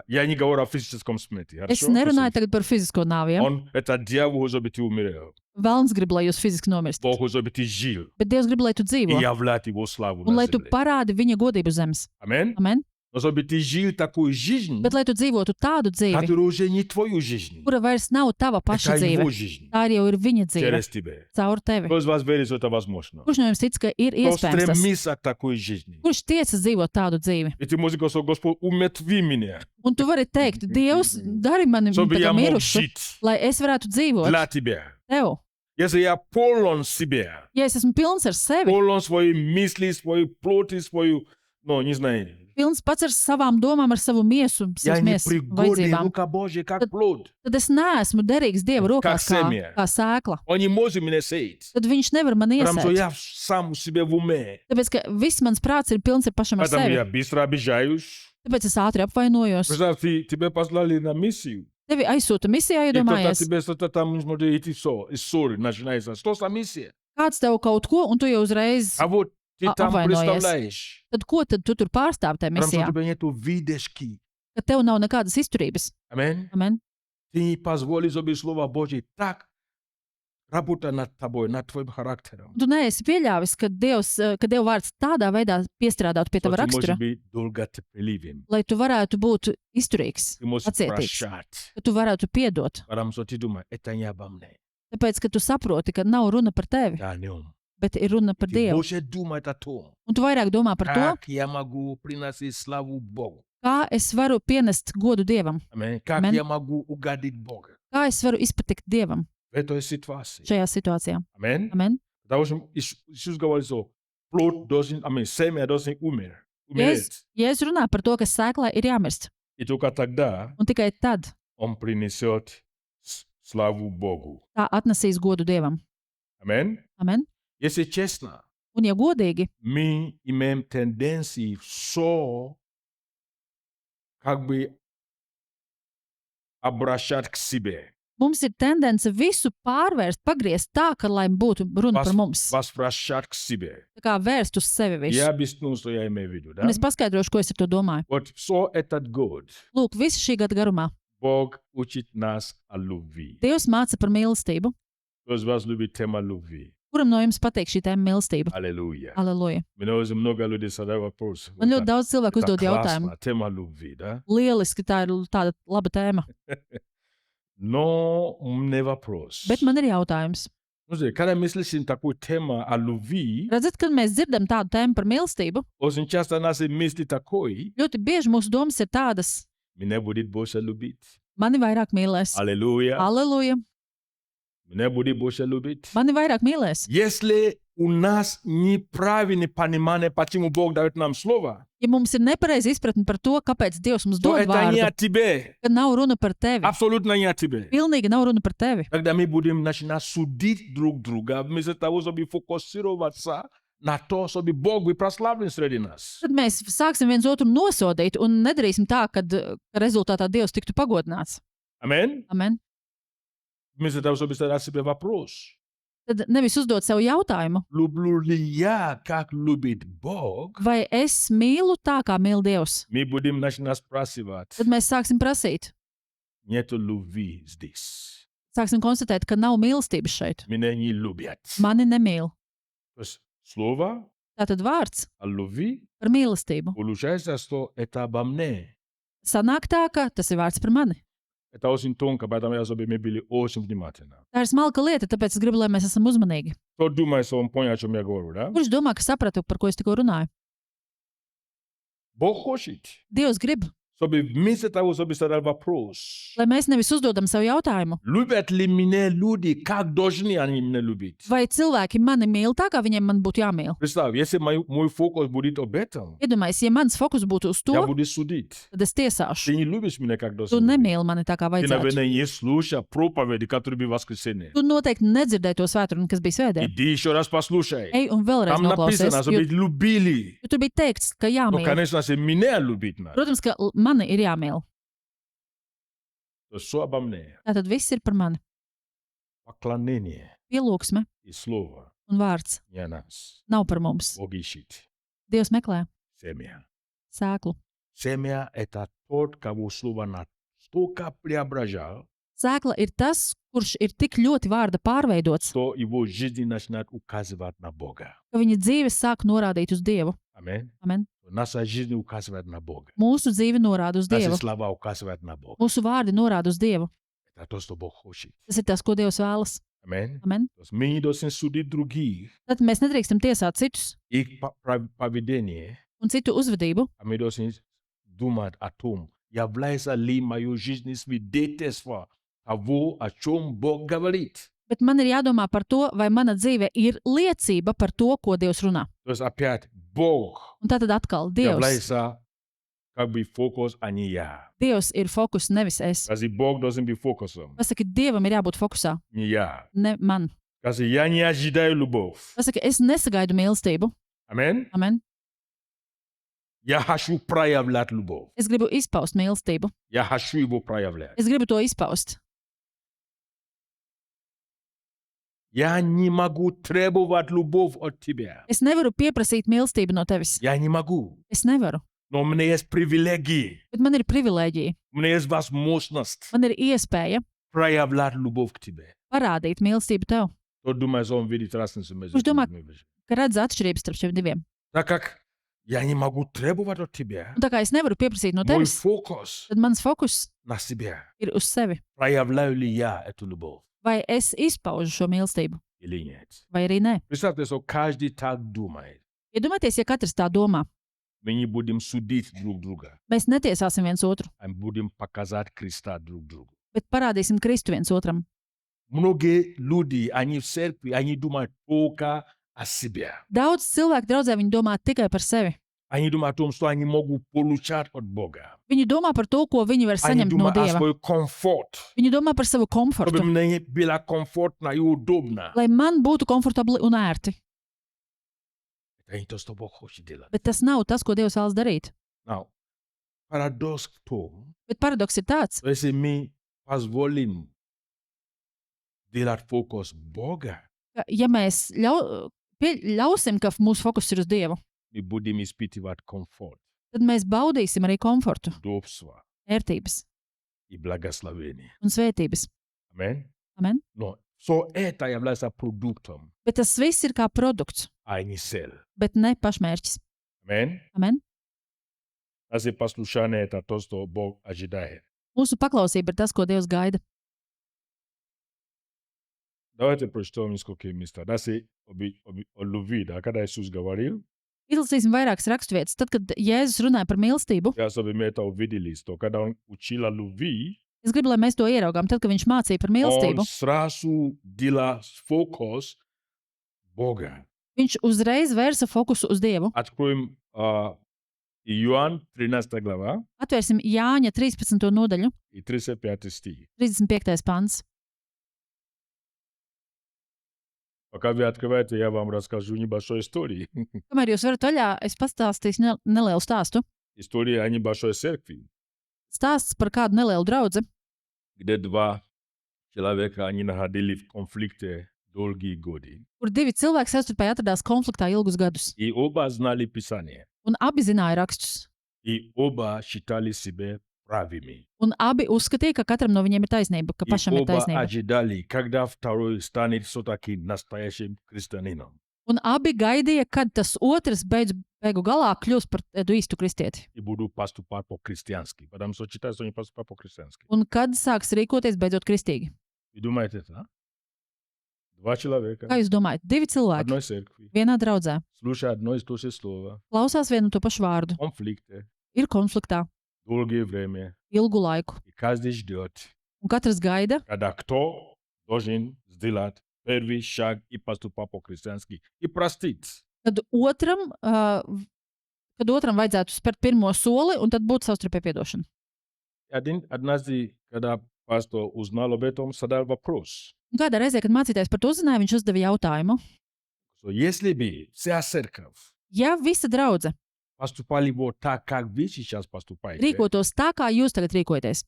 A: я не говорю о физическом смерти.
B: Es
A: Хорошо?
B: nerunāju tagad par fizisko nāvi. Ja?
A: Он, это дьявол, чтобы ты умерел.
B: Vēlns grib, lai jūs fiziski nomirst.
A: Бог, чтобы ты жил
B: Bet Dievs grib, lai tu dzīvo.
A: и являть Его славу
B: Un
A: на
B: lai tu
A: земле.
B: parādi viņa godību uz zemes.
A: Amen?
B: Amen.
A: Но чтобы ты жил такую жизнь,
B: Bet lai tu dzīvotu tādu dzīvi,
A: которая уже не твою жизнь.
B: kura vairs nav tava paša
A: Это Его
B: dzīve.
A: жизнь.
B: Tā jau ir viņa dzīve.
A: Через тебя.
B: Caur tevi.
A: Кто из вас верит, что это возможно?
B: Kurš no jums tic, ka ir
A: Кто
B: iespējams tas?
A: стремится к такой жизни?
B: Kurš tiecas dzīvot tādu dzīvi?
A: И ты можешь сказать, что Господь, умертви меня,
B: Un tu vari teikt, Dievs, dari mani
A: чтобы я
B: tā kā
A: мог
B: mirušu,
A: жить
B: lai es varētu dzīvot
A: для тебя.
B: tev.
A: Если я полон себя,
B: Ja es esmu pilns ar sevi,
A: полон своей мысли, своей плоти, свою, ну, не знаю,
B: pilns pats ar savām domām, ar savu miesu,
A: я
B: savas
A: не
B: miesas
A: пригоден,
B: vajadzībām,
A: рука Божья, как плод.
B: tad es neesmu derīgs Dieva rokās kā,
A: semija.
B: kā sēkla.
A: Он не может меня сеять,
B: Tad viņš nevar man
A: потому что
B: iesēt.
A: я сам у себя в уме.
B: Tāpēc, ka viss mans prāts ir pilns ar pašam ar
A: Поэтому
B: sevi.
A: я быстро обижаюсь.
B: Tāpēc es ātri apvainojos.
A: Представь, тебя послали на миссию.
B: Tevi aizsūta misijā,
A: И кто-то
B: iedomājies,
A: тебе что-то там, смотри, эти ссоры начинаются. Что за миссия?
B: kāds tev kaut ko, un tu jau uzreiz,
A: А вот ты там
B: apvainojies.
A: представляешь.
B: Tad ko tad tu tur pārstāv tajā
A: Потому что у
B: misijā?
A: тебя нету выдержки.
B: Ka tev nav nekādas izturības.
A: Amen.
B: Amen.
A: Ты не позволишь, чтобы Слово Божье так работает над тобой, над твоим характером.
B: Tu neesi pieļāvis, ka Dieva vārds tādā veidā piestrādātu pie tava
A: Что ты можешь
B: rakstura,
A: быть долготерпеливым.
B: lai tu varētu būt izturīgs,
A: Ты можешь
B: pacietīgs,
A: прощать.
B: ka tu varētu piedot.
A: Потому что ты думаешь, это не обо мне,
B: Tāpēc, ka tu saproti, ka nav runa par tevi,
A: это о нем.
B: bet ir runa par
A: Ты
B: Dievu.
A: больше думаешь о том,
B: Un tu vairāk domā par to,
A: как я могу приносить славу Богу.
B: kā es varu pienest godu Dievam,
A: Amen. Как
B: Amen.
A: я могу угодить Бога
B: kā es varu izpatikt Dievam
A: в этой ситуации.
B: šajā situācijā.
A: Amen.
B: Amen.
A: Потому что Иисус говорит, что плод должен, семя должен умереть.
B: Jēzus runā par to, ka sēklai ir jāmirst,
A: И только тогда
B: un tikai tad
A: он принесет славу Богу.
B: tā atnesīs godu Dievam.
A: Amen.
B: Amen.
A: Если честно,
B: Un, ja godīgi,
A: мы имеем тенденцию все как бы обращать к себе,
B: mums ir tendence visu pārvērst, pagriezt tā, ka lai būtu runa par mums.
A: возвращать к себе.
B: Tā kā vērst uz sevi visu.
A: Я объясню, что я имею в виду. Да?
B: Un es paskaidrošu, ko es ar to domāju.
A: Вот все этот год
B: Lūk, visu šī gada garumā
A: Бог учит нас о любви.
B: Dievs māca par mīlestību.
A: Кто из вас любит тему любви?
B: Kuram no jums patīk šī tēma mīlestība?
A: Аллилуйя.
B: Aleluja.
A: Мне очень много людей задают вопрос.
B: Man ļoti daudz cilvēku
A: Это
B: uzdod jautājumu.
A: классно, тема любви, да?
B: Lieliski, tā ir tāda laba tēma.
A: Но у меня вопрос.
B: Bet man ir jautājums.
A: Слушайте, когда мы слышим такую тему о любви,
B: Redzat, kad mēs dzirdam tādu tēmu par mīlestību,
A: очень часто наши мысли такой,
B: ļoti bieži mūsu domas ir tādas:
A: меня будет больше любить.
B: mani vairāk mīlēs.
A: Аллилуйя.
B: Aleluja!
A: Меня будет больше любить.
B: Mani vairāk mīlēs.
A: Если у нас неправильное понимание, почему Бог дает нам слово,
B: Ja mums ir nepareiza izpratne par to, kāpēc Dievs mums
A: то
B: dod
A: это не
B: vārdu,
A: о тебе.
B: kad nav runa par tevi,
A: Абсолютно не о тебе.
B: pilnīgi nav runa par tevi,
A: Тогда мы будем начинать судить друг друга, вместо того, чтобы фокусироваться на то, чтобы Бог был прославлен среди нас.
B: tad mēs sāksim viens otru nosodīt un nedarīsim tā, ka rezultātā Dievs tiktu pagodināts.
A: Amen?
B: Amen.
A: Вместо того, чтобы задать себе вопрос.
B: Tad nevis uzdot sev jautājumu,
A: Люблю ли я, как любит Бог?
B: vai es mīlu tā, kā mīl Dievs.
A: Мы будем начинать спрашивать.
B: Tad mēs sāksim prasīt,
A: Нету любви здесь.
B: sāksim konstatēt, ka nav mīlestības šeit.
A: Меня не любят.
B: Mani nemīl.
A: То есть слово
B: Tātad vārds
A: о любви
B: par mīlestību.
A: получается, что это обо мне.
B: Sanāk tā, ka tas ir vārds par mani.
A: Это очень тонко, поэтому я чтобы мы были очень внимательны.
B: Tā ir smalka lieta, tāpēc es gribu, lai mēs esam uzmanīgi.
A: Кто думает, что он понял, о чем я говорю, да?
B: Kurš domā, ka sapratu, par ko es tikko runāju?
A: Бог хочет,
B: Dievs grib,
A: чтобы вместо того, чтобы задать вопрос,
B: lai mēs nevis uzdodam sev jautājumu,
A: любят ли меня люди, как должны они меня любить?
B: vai cilvēki mani mīl tā, kā viņiem man būtu jāmīl.
A: Представь, если мой фокус будет об этом,
B: Iedomājieties, ja mans fokus būtu uz to,
A: я буду судить.
B: tad es tiesāšu.
A: Ты не любишь меня, как
B: Tu
A: должен.
B: nemīli mani tā, kā
A: Ты,
B: vajadzētu.
A: наверное, не слушай проповеди, которые были в воскресенье.
B: Tu noteikti nedzirdēji to svētdienu, kas bija svētdiena.
A: Иди еще раз послушай.
B: Ej un vēlreiz
A: Там написано,
B: noklausies.
A: чтобы любили.
B: Jo tur bija teikts, ka
A: Ну,
B: jāmīl.
A: конечно, если меня любить надо,
B: Protams, ka mani ir jāmīl.
A: то все обо мне.
B: Tātad viss ir par mani.
A: Поклонение
B: Pielūgsme
A: и слово
B: un vārds
A: не о нас.
B: nav par mums.
A: Бог ищет
B: Dievs meklē
A: семя.
B: sēklu.
A: Семя – это тот, кого слово настолько преображал,
B: Sēkla ir tas, kurš ir tik ļoti vārda pārveidots,
A: что его жизнь начинает указывать на Бога.
B: ka viņa dzīves sāk norādīt uz Dievu.
A: Аминь.
B: Amen.
A: Наша жизнь указывает на Бога.
B: Mūsu dzīve norāda uz
A: Наши
B: Dievu.
A: слова указывают на Бога.
B: Mūsu vārdi norāda uz Dievu.
A: Это то, что Бог хочет.
B: Tas ir tas, ko Dievs vēlas.
A: Аминь.
B: Amen.
A: То есть мы не должны судить других,
B: Tad mēs nedrīkstam tiesāt citus
A: их поведение,
B: un citu uzvedību,
A: а мы должны думать о том, является ли мою жизнь свидетельством того, о чем Бог говорит.
B: bet man ir jādomā par to, vai mana dzīve ir liecība par to, ko Dievs runā.
A: То есть опять Бог
B: Un tā tad atkal Dievs.
A: является как бы фокус, а не я.
B: Dievs ir fokus, nevis es.
A: Скажи, Бог должен быть фокусом,
B: Pasaki, Dievam ir jābūt fokusā,
A: не я.
B: ne man.
A: Скажи, я не ожидаю любовь.
B: Pasaki, es nesagaidu mīlestību.
A: Аминь.
B: Amen.
A: Я хочу проявлять любовь.
B: Es gribu izpaust mīlestību.
A: Я хочу его проявлять.
B: Es gribu to izpaust.
A: Я не могу требовать любовь от тебя.
B: Es nevaru pieprasīt mīlestību no tevis.
A: Я не могу.
B: Es nevaru.
A: Но у меня есть привилегии.
B: Bet man ir privilēģija.
A: У меня есть возможность
B: Man ir iespēja
A: проявлять любовь к тебе.
B: parādīt mīlestību tev.
A: Кто думает, что он видит разницу между
B: Kurš domā,
A: людьми?
B: ka redz atšķirības starp šiem diviem?
A: Так как я не могу требовать от тебя,
B: Un tā kā es nevaru pieprasīt no
A: мой
B: tevis,
A: фокус
B: tad mans fokus
A: на себя.
B: ir uz sevi.
A: Проявляю ли я эту любовь
B: Vai es izpaužu šo mīlestību,
A: или нет?
B: vai arī nē?
A: Представьте, что каждый так думает.
B: Iedomājieties, ja katrs tā domā.
A: Мы не будем судить друг друга,
B: Mēs netiesāsim viens otru,
A: а будем показать Христа друг другу.
B: bet parādīsim Kristu viens otram.
A: Многие люди, они в церкви, они думают только о себе.
B: Daudz cilvēku draudzē viņi domā tikai par sevi.
A: Они думают о том, что они могут получать от Бога.
B: Viņi domā par to, ko viņi var
A: Они
B: saņemt no
A: думают о
B: Dieva.
A: свой комфорт.
B: Viņi domā par savu
A: Чтобы
B: komfortu,
A: мне было комфортно и удобно.
B: lai man būtu komfortabli un ērti.
A: Это не то, что Бог хочет делать.
B: Bet tas nav tas, ko Dievs vēlas darīt.
A: Now, парадокс в том,
B: Bet paradoks ir tāds,
A: что если мы позволим делать фокус Бога,
B: ka, ja mēs ļausim, ka mūsu fokus ir uz Dievu,
A: мы будем испытывать комфорт,
B: tad mēs baudīsim arī komfortu,
A: удобство
B: ērtības
A: и благословение.
B: un svētības.
A: Amen?
B: Amen.
A: Но все это является продуктом,
B: Bet tas viss ir kā produkts,
A: а не цель.
B: bet ne pašmērķis.
A: Amen?
B: Amen.
A: Наше послушание – это то, что Бог ожидает.
B: Mūsu paklausība ir tas, ko Dievs gaida.
A: Давайте прочитаем несколько места. Даже о любви, да, когда Иисус говорил,
B: Izlasīsim vairākas raksturvietas. Tad, kad Jēzus runāja par mīlestību,
A: я чтобы мы это увидели, что когда Он учил о любви,
B: es gribu, lai mēs to ieraugām. Tad, kad viņš mācīja par
A: Он
B: mīlestību,
A: сразу делал фокус Бога.
B: viņš uzreiz vērsa fokusu uz Dievu.
A: Откроем Иоанн 13 глава
B: Atvērsim Jāņa 13. nodaļu,
A: и 35 стих.
B: 35. pants.
A: Пока вы открываете, я вам расскажу небольшой историю.
B: Kamēr jūs varat vaļā, es pastāstīšu nelielu stāstu.
A: История о небольшой церкви,
B: Stāsts par kādu nelielu draudzi,
A: где два человека, они находились в конфликте долгие годы.
B: kur divi cilvēki savstarpēji atradās konfliktā ilgus gadus.
A: И оба знали Писание.
B: Un abi zināja rakstus.
A: И оба считали себя правыми.
B: Un abi uzskatīja, ka katram no viņiem ir taisnība, ka
A: И
B: pašam ir
A: оба
B: taisnība.
A: ожидали, когда второй станет все-таки настоящим христианином.
B: Un abi gaidīja, kad tas otrs beigu galā kļūs par tādu īstu kristieti.
A: И буду поступать по-христиански. Потому что читаю, что не поступаю по-христиански.
B: Un kad sāks rīkoties beidzot kristīgi?
A: И думаете, это, а? Два человека
B: Kā jūs domājat? Divi
A: в
B: cilvēki
A: одной церкви
B: vienā draudzē
A: слушают одно и то же слово,
B: klausās vienu un to pašu vārdu,
A: конфликты,
B: ir konfliktā
A: долгое время,
B: ilgu laiku,
A: и каждый ждет,
B: un katrs gaida,
A: когда кто должен сделать первый шаг и поступать по-христиански, и простить.
B: kad otram vajadzētu spērt pirmo soli, un tad būtu savstarpēja piedošana.
A: Однажды, когда пастор узнал об этом, задал вопрос.
B: Un kādā reizē, kad mācītājs par to uzzināja, viņš uzdeva jautājumu,
A: Если бы вся церковь
B: ja visa draudze
A: поступали вот так, как вы сейчас поступаете,
B: rīkotos tā, kā jūs tagad rīkojaties,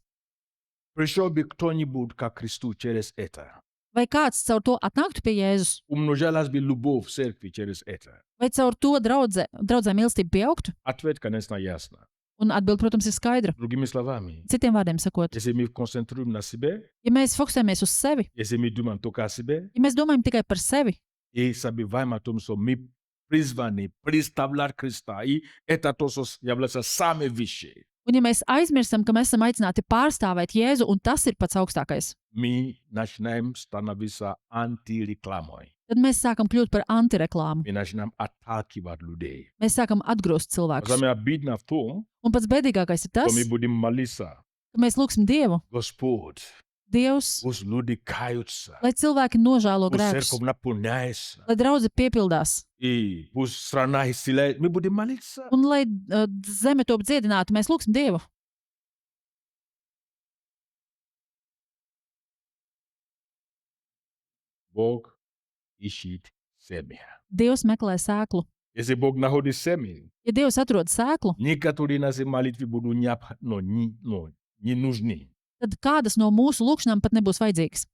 A: пришел бы кто-нибудь ко Христу через это.
B: vai kāds caur to atnāktu pie Jēzus,
A: Умножалась бы любовь в церкви через это.
B: vai caur to draudzē mīlestība pieaugtu?
A: Ответ, конечно, ясно.
B: Un atbilde, protams, ir skaidra.
A: Другими словами,
B: Citiem vārdiem sakot,
A: если мы концентрируем на себе,
B: ja mēs fokusējamies uz sevi,
A: если мы думаем только о себе,
B: ja mēs domājam tikai par sevi,
A: и забываем о том, что мы призваны представлять Христа, и это то, что является самое высшее,
B: un ja mēs aizmirstam, ka mēs esam aicināti pārstāvēt Jēzu, un tas ir pats augstākais,
A: мы начинаем становиться антирекламой.
B: tad mēs sākam kļūt par antireklāmu.
A: Мы начинаем отталкивать людей.
B: Mēs sākam atgrūst cilvēkus.
A: Самое обидное в том,
B: Un pats bēdīgākais ir tas,
A: что мы будем молиться.
B: ka mēs lūgsim Dievu,
A: Господь,
B: Dievs,
A: пусть люди каются,
B: lai cilvēki nožēlo
A: пусть
B: grēkus,
A: церковь наполняется,
B: lai draudze piepildās,
A: и пусть страна исцеляет. Мы будем молиться.
B: un lai zeme top dziedinātu, mēs lūgsim Dievu.
A: Бог ищет семя.
B: Dievs meklē sēklu.
A: Если Бог находит семя,
B: Ja Dievs atrod sēklu,
A: некоторые наши молитвы будут не нужны.
B: tad kādas no mūsu lūkšanām pat nebūs vajadzīgas.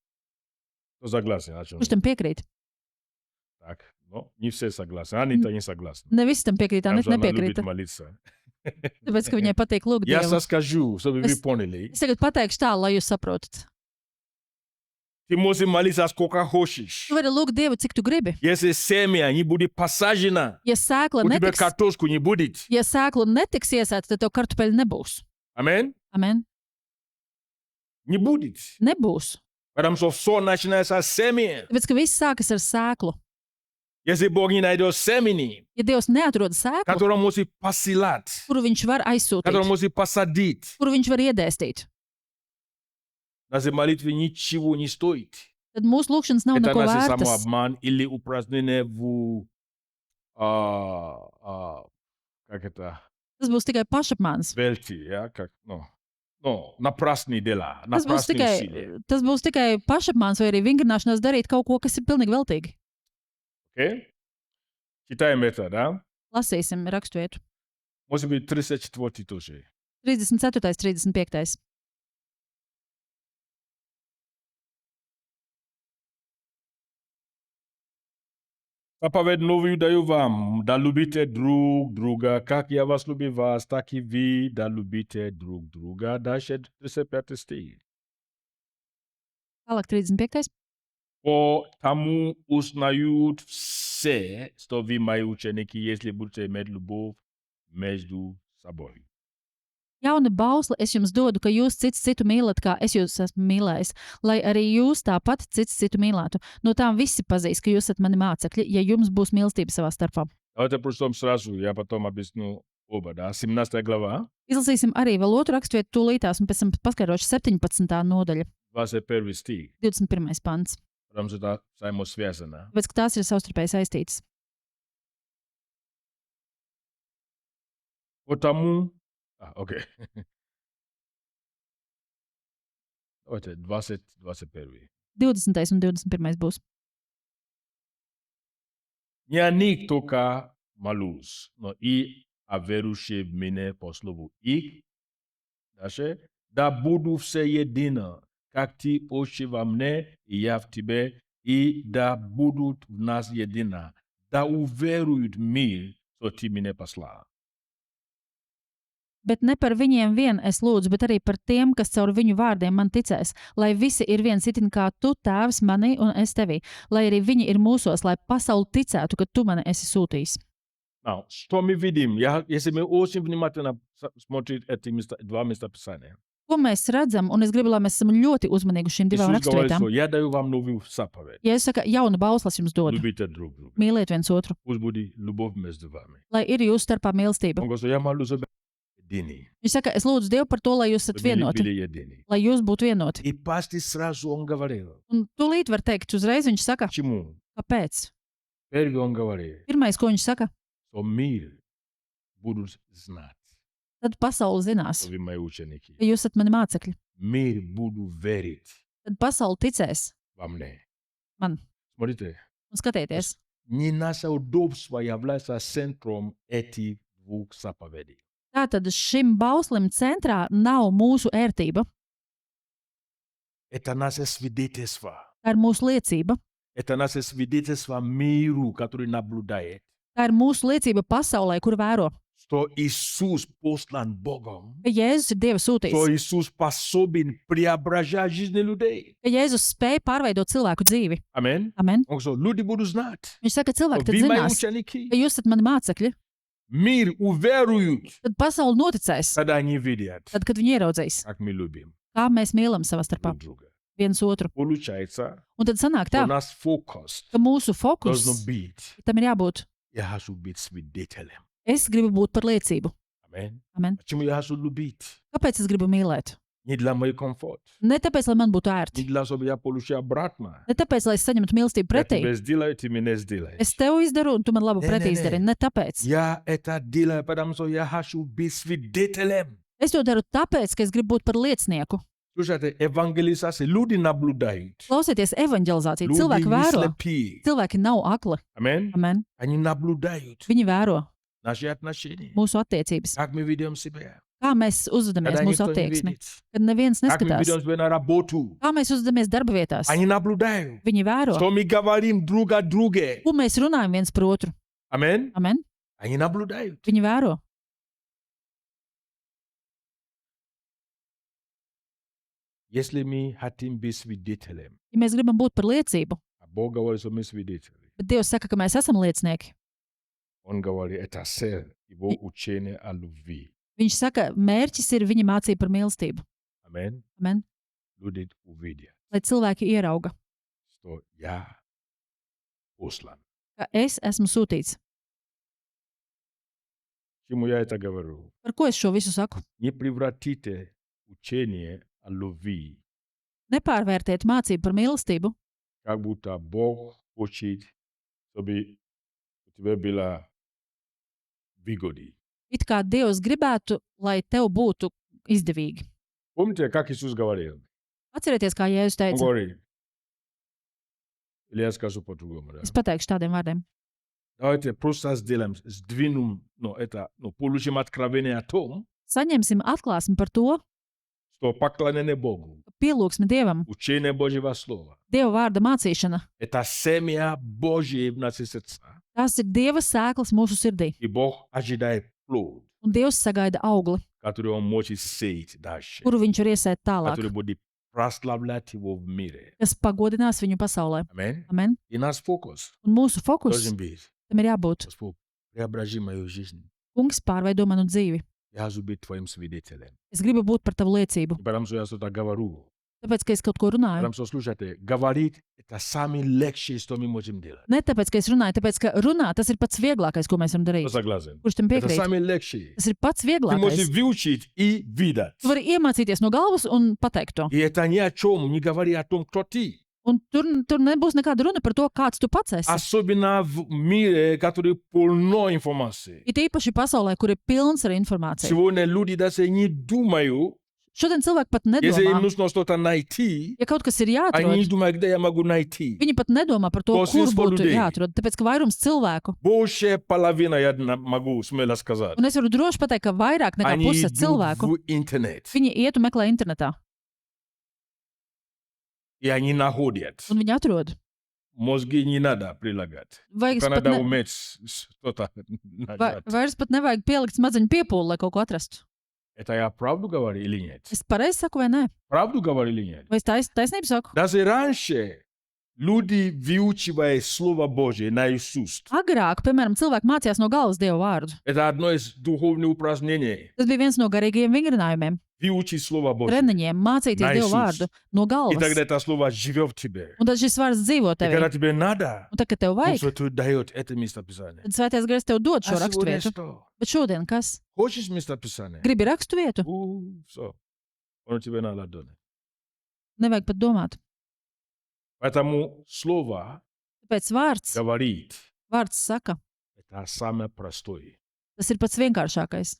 A: Кто согласен? О чем?
B: Kurš tam piekrīt?
A: Так, но не все согласны. Анита не согласна.
B: Ne visi tam piekrīt, tā
A: Потому что она любит
B: nepiekrīt.
A: молиться.
B: Tāpēc, ka viņai patīk lūgt
A: Я
B: Dievu.
A: скажу, чтобы вы
B: Es-
A: поняли.
B: Es tagad pateikšu tā, lai jūs saprotat.
A: Ты можешь молиться сколько хочешь.
B: Tu vari lūgt Dievu, cik tu gribi.
A: Если семя не будет посажено,
B: Ja sēkla
A: у тебя
B: netiks,
A: картошку не будет.
B: ja sēkla netiks iesēta, tad tev kartupeļi nebūs.
A: Амин?
B: Amen.
A: Не будет.
B: Nebūs.
A: Потому что все начинается с семени.
B: Tāpēc, ka viss sākas ar sēklu.
A: Если Бог не найдет семени,
B: Ja Dievs neatrod sēklu,
A: которое может посылать,
B: kuru viņš var
A: которое
B: aizsūtīt,
A: может посадить,
B: kuru viņš var iedēstīt,
A: наши молитвы ничего не стоит.
B: tad mūsu lūkšanas nav
A: Это
B: neko
A: наш
B: vērtas.
A: самообман или упражнение в... как это?
B: Tas būs tikai pašapmāns.
A: Велти, я как... напрасные дела,
B: Tas būs
A: напрасные усилия.
B: tikai pašapmāns vai arī vingrināšanās darīt kaut ko, kas ir pilnīgi veltīgi.
A: Окей? Читаем это, да?
B: Lasīsim raksturvietu.
A: Может быть, 34 тоже.
B: 34. 35.
A: Заповедь новую даю вам, да любите друг друга, как я вас люблю вас, так и вы, да любите друг друга. Дальше 35 стих.
B: Tālāk 35.
A: По тому узнают все, что вы мои ученики, если будете иметь любовь между собой.
B: Jauna bausla es jums dodu, ka jūs cits citu mīlat, kā es jūs esmu mīlējis, lai arī jūs tāpat cits citu mīlētu. No tām visi pazīs, ka jūs esat mani mācekļi, ja jums būs mīlestība savā starpā.
A: Давайте прочтем сразу, я потом объясню оба, да? 17 глава,
B: Izlasīsim arī vēl otru raksturvietu tūlītās, un pēc tam paskaidrošu 17. nodaļa,
A: 21 стих,
B: 21. pants.
A: потому что это взаимосвязано.
B: Tāpēc, ka tās ir savstarpēji saistītas.
A: Потому... окей. Давайте 20, 21.
B: 20. un 21. būs.
A: Не они только малус, но и верующие в меня по слову их. Дальше. Да буду все едино, как ты, Отче, во мне, и я в тебе, и да будут в нас едино. Да уверуют в мир, что ты меня послал.
B: Bet ne par viņiem vien es lūdzu, bet arī par tiem, kas caur viņu vārdiem man ticēs, lai visi ir viens itin kā tu, tēvs, manī un es tevī, lai arī viņi ir mūsos, lai pasauli ticētu, ka tu mani esi sūtījis.
A: Now, što mi vidim? Jestli mi очень внимательно смотреть эти два местописания.
B: Ko mēs redzam, un es gribu, lai mēs esam ļoti uzmanīgi uz šīm divām
A: Иисус говорит,
B: raksturvietām.
A: что я даю вам новую заповедь.
B: Ja es saku, jaunu bauslas jums dodu,
A: Любите друг друга.
B: mīliet viens otru,
A: Пусть будет любовь между вами.
B: lai ir jūsu starpā mīlestība.
A: Он говорит, что я молю за единый.
B: Viņš saka, es lūdzu Dievu par to, lai jūs esat vienoti,
A: Были единый.
B: lai jūs būtu vienoti.
A: И почти сразу он говорил.
B: Un tūlīt var teikt, uzreiz viņš saka,
A: Почему?
B: kāpēc?
A: Первый он говорит,
B: Pirmais, ko viņš saka,
A: что мир будут знать,
B: tad pasaule zinās,
A: что вы мои ученики.
B: ka jūs esat mani mācekļi.
A: Мир будут верить
B: Tad pasaule ticēs
A: во мне.
B: man.
A: Смотрите,
B: Un skatieties,
A: не наше удобство является центром этих двух заповедей.
B: tātad šim bauslim centrā nav mūsu ērtība,
A: Это наше свидетельство.
B: tā ir mūsu liecība.
A: Это наше свидетельство миру, который наблюдает,
B: Tā ir mūsu liecība pasaulē, kur vēro,
A: что Иисус послан Богом,
B: ka Jēzus ir Dieva
A: что
B: sūtījis,
A: Иисус способен преображать жизни людей.
B: ka Jēzus spēja pārveidot cilvēku dzīvi.
A: Amen.
B: Amen.
A: Он говорит, люди будут знать,
B: Viņš saka,
A: что
B: cilvēki tad
A: вы мои
B: zinās,
A: ученики.
B: ka jūs esat mani mācekļi.
A: Мир уверуют,
B: Tad pasaule noticēs,
A: когда они видят,
B: tad, kad viņi ieraudzīs,
A: как мы любим
B: kā mēs mīlam savā starpā
A: друг друга.
B: viens otru.
A: Получается,
B: Un tad sanāk
A: что
B: tā,
A: наш фокус
B: ka mūsu fokus
A: должен быть,
B: tam ir jābūt.
A: я хочу быть свидетелем.
B: Es gribu būt par liecību.
A: Amen.
B: Amen.
A: Почему я хочу любить?
B: Kāpēc es gribu mīlēt?
A: Не для моего комфорта,
B: Ne tāpēc, lai man būtu
A: не
B: ērti,
A: для того, чтобы я получил обратно.
B: ne tāpēc, lai es saņemtu mīlestību
A: Я
B: pretī.
A: тебе сделаю, ты мне сделаешь.
B: Es tev izdaru, un tu man labu
A: Nē,
B: pretī
A: nē, nē.
B: izdari. Ne tāpēc.
A: Я это делаю, потому что я хочу быть свидетелем.
B: Es to daru tāpēc, ka es gribu būt par liecinieku.
A: Слушайте, евангелизация, люди наблюдают.
B: Klausieties, evanģelizācija.
A: Люди
B: Cilvēki
A: не
B: vēro.
A: слепые.
B: Cilvēki nav akli.
A: Amen.
B: Amen.
A: Они наблюдают
B: Viņi vēro
A: наши отношения.
B: mūsu attiecības.
A: Как мы ведем себя.
B: Kā mēs uzvedamies
A: Когда
B: mūsu
A: никто не
B: attieksmi,
A: видит.
B: kad neviens
A: Как мы
B: neskatās.
A: ведем себя на работу.
B: Kā mēs uzvedamies darba vietās.
A: Они наблюдают.
B: Viņi vēro.
A: Что мы говорим друг о друге.
B: Ko mēs runājam viens par otru.
A: Amen.
B: Amen.
A: Они наблюдают.
B: Viņi vēro.
A: Если мы хотим быть свидетелем,
B: Ja mēs gribam būt par liecību,
A: а Бог говорит, что мы свидетели.
B: bet Dievs saka, ka mēs esam liecinieki.
A: Он говорит, это цель его учения о любви.
B: Viņš saka, mērķis ir viņa mācība par mīlestību.
A: Amen.
B: Amen.
A: Люди увидят,
B: Lai cilvēki ierauga,
A: что я послан.
B: ka es esmu sūtīts.
A: Почему я это говорю?
B: Par ko es šo visu saku?
A: Не превратите учение о любви,
B: Nepārvērtiet mācību par mīlestību,
A: как будто Бог хочет, чтобы у тебя была выгода.
B: it kā Dievs gribētu, lai tev būtu izdevīgi.
A: Помните, как Иисус говорил?
B: Atcerieties, kā Jēzus
A: Он
B: teica.
A: говорит, или я скажу по-другому, да?
B: Es pateikšu tādiem vārdiem.
A: Давайте просто сделаем, сдвинем, получим откровение о том,
B: Saņemsim atklāsmi par to,
A: что поклонение Богу,
B: ka pielūgsme Dievam,
A: учение Божьего Слова,
B: Dieva vārda mācīšana,
A: это семя Божье в наших сердцах.
B: tās ir Dieva sēklas mūsu sirdī.
A: И Бог ожидает плод,
B: Un Dievs sagaida augli,
A: который Он может сеять дальше,
B: kuru viņš var iesēt tālāk,
A: который будет прославлять Его в мире.
B: kas pagodinās viņu pasaulē.
A: Amen.
B: Amen.
A: И наш фокус
B: Un mūsu fokus
A: должен быть,
B: tam ir jābūt.
A: Господь, преображи мою жизнь.
B: Kungs pārveido manu dzīvi.
A: Я хочу быть Твоим свидетелем.
B: Es gribu būt par tavu liecību.
A: И потому что я что-то говорю.
B: Tāpēc, ka es kaut ko runāju.
A: Потому что, слушайте, говорить – это самое легче, что мы можем делать.
B: Ne tāpēc, ka es runāju, tāpēc, ka runāt tas ir pats vieglākais, ko mēs varam
A: Кто
B: darīt.
A: согласен?
B: Kurš tam
A: Это
B: piekrīt?
A: самое легче.
B: Tas ir pats
A: Ты можешь
B: vieglākais.
A: выучить и видать.
B: Tu vari iemācīties no galvas un pateikt to.
A: И это ни о чем не говори о том, кто ты.
B: Un tur nebūs nekāda runa par to, kāds tu pats esi.
A: Особенно в мире, который полно информации.
B: It īpaši pasaulē, kur ir pilns ar informāciju.
A: Сегодня люди даже не думают,
B: Šodien cilvēki pat
A: если им
B: nedomā,
A: нужно что-то найти,
B: ja kaut kas ir
A: они не
B: jāatrod.
A: думают, где я могу найти.
B: Viņi pat nedomā par to,
A: Klausies
B: kur būtu
A: людей.
B: jāatrod. Tāpēc, ka vairums cilvēku,
A: Больше половины, я могу смело сказать,
B: un es varu droši pateikt, ka vairāk nekā
A: они
B: puse
A: идут
B: cilvēku,
A: в интернет.
B: viņi iet un meklē internetā.
A: И они находят.
B: Un viņi atrod.
A: Мозги не надо прилагать.
B: Vajag pat
A: Надо
B: ne,
A: уметь что-то
B: vai,
A: нажать.
B: vairs pat nevajag pielikt smadzeņu piepūli, lai kaut ko atrastu.
A: Это я правду говорю или нет?
B: Es pareizi saku vai nē?
A: Правду говорю или нет?
B: Vai es taisnību saku?
A: Даже раньше люди выучивали Слово Божие наизусть.
B: Agrāk, piemēram, cilvēki mācījās no galvas Dieva vārdu.
A: Это одно из духовных упражнений.
B: Tas bija viens no garīgajiem vingrinājumiem,
A: Выучить Слово Божие.
B: treniņiem, mācīties Dieva
A: Naisūs.
B: vārdu no
A: И
B: galvas.
A: тогда это Слово живет в тебе.
B: Un tad šis vārds dzīvo
A: И
B: tevī.
A: когда тебе надо,
B: Un tad, kad tev
A: Дух
B: vajag,
A: Святой дает это местописание.
B: tad svētais gars tev dod šo
A: А сегодня
B: raksturvietu.
A: что?
B: Bet šodien kas?
A: Хочешь местописание?
B: Gribi raksturvietu?
A: Все. Он тебе на ладони.
B: Nevajag pat domāt.
A: Поэтому Слово
B: Tāpēc
A: говорит,
B: vārds saka,
A: это самое простое.
B: tas ir pats vienkāršākais.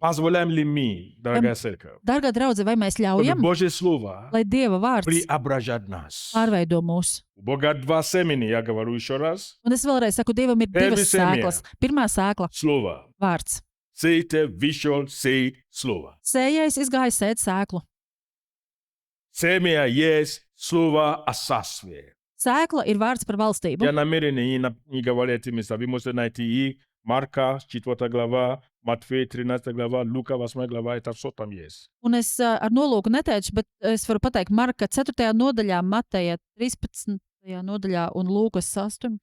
A: Позволяем ли мы, дорогая церковь,
B: Dārgā draudzene, vai mēs
A: чтобы
B: ļaujam,
A: Божье Слово
B: lai Dieva vārds
A: преображает нас?
B: pārveido mūs?
A: У Бога два семени, я говорю еще раз.
B: Un es vēlreiz saku, Dievam ir
A: Tevi
B: divas
A: semija.
B: sēklas. Pirmā sēkla
A: Слово.
B: - vārds.
A: Сейте, вышел, сеять Слово.
B: Sējais izgāja sēt sēklu.
A: Семя есть Слово о царстве.
B: Sēkla ir vārds par valstību.
A: Я намеренно не говорю эти места. Вы можете найти их. Марка, 4 глава, Матфея, 13 глава, Лука, 8 глава. Это все там есть.
B: Un es ar nolūku neteikšu, bet es varu pateikt, Marka 4. nodaļā, Mateja 13. nodaļā un Lūkas 8.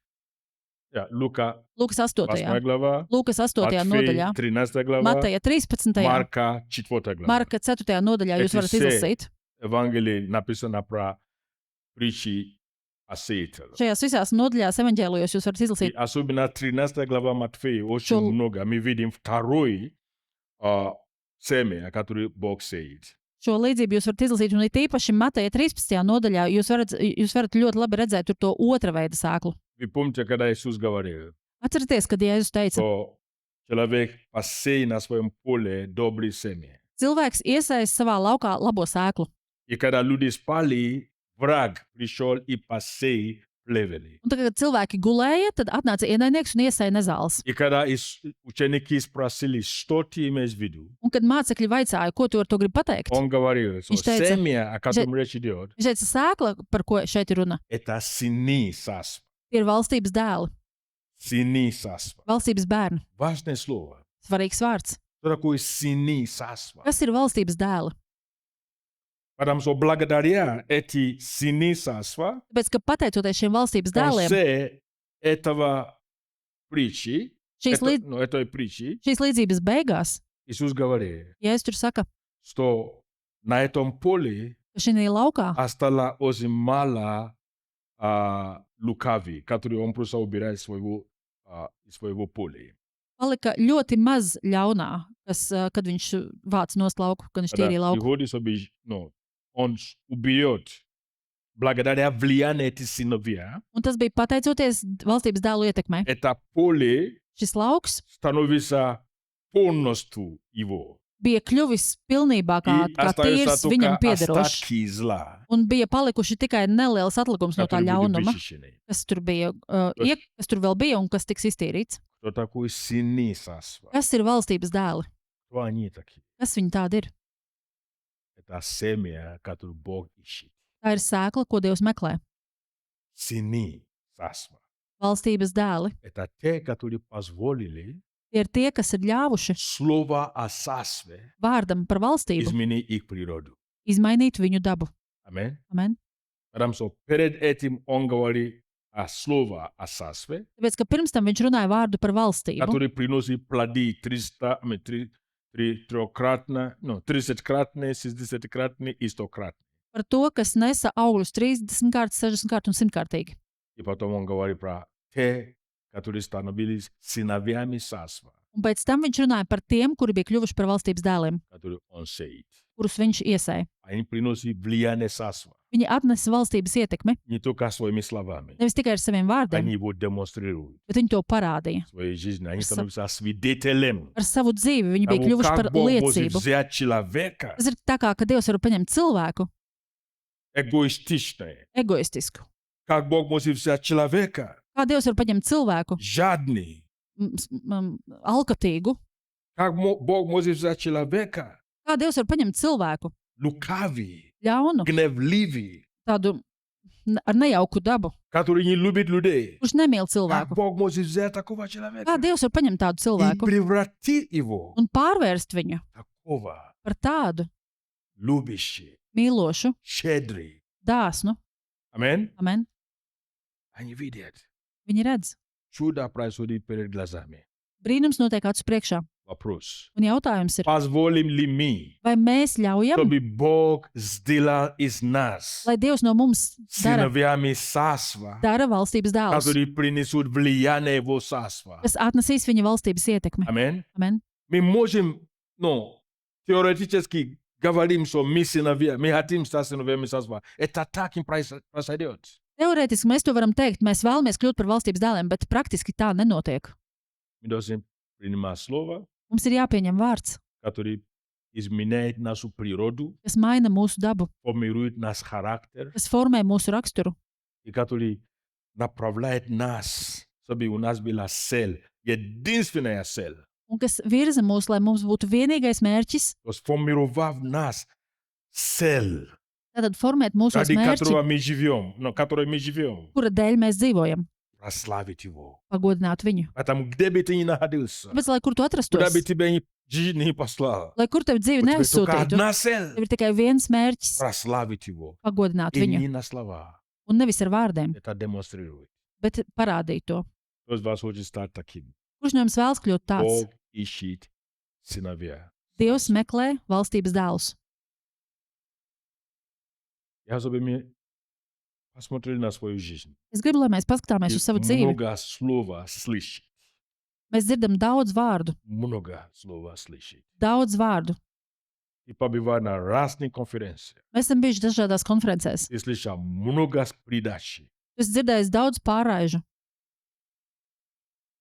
A: Лука,
B: Lūkas 8.
A: 8 глава,
B: Lūkas 8.
A: Матфея,
B: nodaļā,
A: 13 глава,
B: Mateja 13.
A: Марка, 4 глава.
B: Marka 4. nodaļā jūs
A: Esi
B: varat
A: sē.
B: izlasīt.
A: Евангелие написано про притчи о сеятеле.
B: Šajās visās nodaļās evaņģēlijos jūs varat
A: И
B: izlasīt.
A: особенно 13 глава Матфея очень
B: Что-
A: много. Мы видим второй семя, который Бог сеет.
B: Šo līdzību jūs varat izlasīt, un it īpaši Mateja 13. nodaļā jūs varat ļoti labi redzēt tur to otra veida sēklu.
A: Вы помните, когда Иисус говорил,
B: Atcerieties, kad Jēzus teica,
A: что человек посеет на своем поле добрые семя.
B: cilvēks iesaist savā laukā labo sēklu.
A: И когда люди спали, враг пришел и посеял плевели.
B: Un tagad, kad cilvēki gulēja, tad atnāca ienaidnieks un iesēja nezāles.
A: И когда ученики спросили, что ты имеешь в виду,
B: Un kad mācekļi vaicāja, ko tu ar to gribi pateikt,
A: он говорил, что
B: Viņš teica,
A: семя, о котором речь идет,
B: viņš teica, sēkla, par ko šeit ir runa,
A: это сыны царства.
B: tie ir valstības dēli,
A: Сыны царства.
B: valstības bērni.
A: Важное слово.
B: Svarīgs vārds.
A: Что такое сыны царства?
B: Kas ir valstības dēli?
A: Потому что благодаря эти сыны царства,
B: Tāpēc, ka pateicoties šiem valstības
A: в
B: dēliem,
A: конце этого притчи,
B: šīs
A: этой притчи,
B: līdzības beigās,
A: Иисус говорит,
B: Jēzus tur saka,
A: что на этом поле
B: ka šī laukā
A: осталось очень мало лукавых, которые он просто убирает из своего поля.
B: palika ļoti maz ļaunā, kas, kad viņš vāc nost lauku, kad viņš tīrīja lauku.
A: Приходит, чтобы, он убьет благодаря влиянию этих сыновей.
B: Un tas bija pateicoties valstības dēlu ietekmei.
A: Это поле
B: Šis lauks
A: становится полностью его.
B: bija kļuvis pilnībā kā
A: И
B: tīrs
A: остаются
B: viņam
A: только
B: piederošs.
A: остатки зла,
B: Un bija palikuši tikai neliels atlikums no tā
A: которые были
B: ļaunuma,
A: вычищены.
B: kas tur bija, kas tur vēl bija un kas tiks iztīrīts.
A: Кто такой сыны царства?
B: Kas ir valstības dēli?
A: Кто они такие?
B: Kas viņi tādi ir?
A: Это семя, которое Бог ищет.
B: Tā ir sēkla, ko Dievs meklē.
A: Сыны царства.
B: Valstības dēli.
A: Это те, которые позволили
B: Tie ir tie, kas ir ļāvuši
A: слово о царстве
B: vārdam par valstību
A: изменить их природу.
B: izmainīt viņu dabu.
A: Аминь.
B: Amen.
A: Потому что перед этим он говорит о слове о царстве,
B: Tāpēc, ka pirms tam viņš runāja vārdu par valstību,
A: который приносит плоды 30-кратно, 60-кратно и 100-кратно.
B: par to, kas nesa augļus 30 kārtas, 60 kārtas un 100 kārtīgi.
A: И потом он говорит про те, которые становились сыновьями царства,
B: Un pēc tam viņš runāja par tiem, kuri bija kļuvuši par valstības dēliem,
A: которые он сеет.
B: kurus viņš iesēja.
A: Они приносят влияние царства,
B: Viņi atnesa valstības ietekmi
A: не только своими словами.
B: nevis tikai ar saviem vārdiem,
A: Они его демонстрируют
B: bet viņi to parādīja.
A: в своей жизни. Они становятся свидетелем
B: Ar savu dzīvi viņi bija
A: того,
B: kļuvuši par
A: как Бог может
B: liecību.
A: взять человека
B: Tas ir tā kā, ka Dievs var paņemt cilvēku
A: эгоистичное,
B: egoistisku.
A: как Бог может взять человека
B: Kā Dievs var paņemt cilvēku
A: жадный,
B: alkatīgu?
A: как Бог может взять человека
B: Kā Dievs var paņemt cilvēku
A: лукавый,
B: ļaunu,
A: гневливый,
B: tādu ar nejauku dabu,
A: который не любит людей.
B: kurš nemīl
A: Как
B: cilvēku?
A: Бог может взять такого
B: Kā
A: человека
B: Dievs var paņemt tādu
A: и
B: cilvēku
A: превратить его
B: un pārvērst viņu
A: в takowa,
B: par tādu
A: lubiszy,
B: mīlošu,
A: щедрий.
B: dāsnu.
A: Amen?
B: Amen.
A: Они видят.
B: Viņi redz.
A: Чудо происходит перед глазами.
B: Brīnums notiek acu priekšā.
A: Вопрос.
B: Un jautājums ir,
A: Позволим ли мы,
B: vai mēs ļaujam,
A: чтобы Бог сделал из нас
B: lai Dievs no mums
A: сыновьями царства,
B: dara valstības dēlus,
A: которые принесут влияние Его царства?
B: kas atnesīs viņa valstības ietekmi?
A: Amen?
B: Amen.
A: Мы можем, теоретически говорим, что мы сыновья, мы хотим стать сыновьями царства. Это так и произойдет.
B: Teorētiski mēs to varam teikt, mēs vēlamies kļūt par valstības dēliem, bet praktiski tā nenotiek.
A: Мы должны принимать слово,
B: Mums ir jāpieņem vārds,
A: который изменяет нашу природу,
B: kas maina mūsu dabu,
A: формирует наш характер,
B: kas formē mūsu raksturu
A: и который направляет нас, чтобы у нас была цель, единственная цель.
B: un kas virza mūs, lai mums būtu vienīgais mērķis,
A: Сформировав нас цель,
B: tātad formēt mūsu
A: ради
B: mērķi,
A: которой мы живем,
B: kura dēļ mēs dzīvojam,
A: прославить Его.
B: pagodināt viņu.
A: Потому где бы ты ни находился,
B: Tāpēc, lai kur tu
A: куда
B: atrastos,
A: бы тебя жизнь не послала,
B: lai kur tev dzīve
A: у тебя только
B: neaizsūtītu,
A: одна цель
B: tev ir tikai viens mērķis
A: прославить Его.
B: - pagodināt
A: И
B: viņu,
A: не на слова.
B: un nevis ar vārdiem,
A: Это демонстрирует.
B: bet parādīt to.
A: Кто из вас хочет стать таким?
B: Kurš no jums vēlas kļūt tāds?
A: Бог ищет сыновья.
B: Dievs meklē valstības dēlus.
A: Я чтобы мы посмотрели на свою жизнь.
B: Es gribu, lai mēs paskatāmies uz savu dzīvi.
A: Много слова слышит.
B: Mēs dzirdam daudz vārdu,
A: Много слова слышит.
B: daudz vārdu.
A: И побывал на разных конференциях.
B: Mēs esam bijuši dažādās konferencēs.
A: И слышал много передач.
B: Es dzirdēju daudz pārraižu,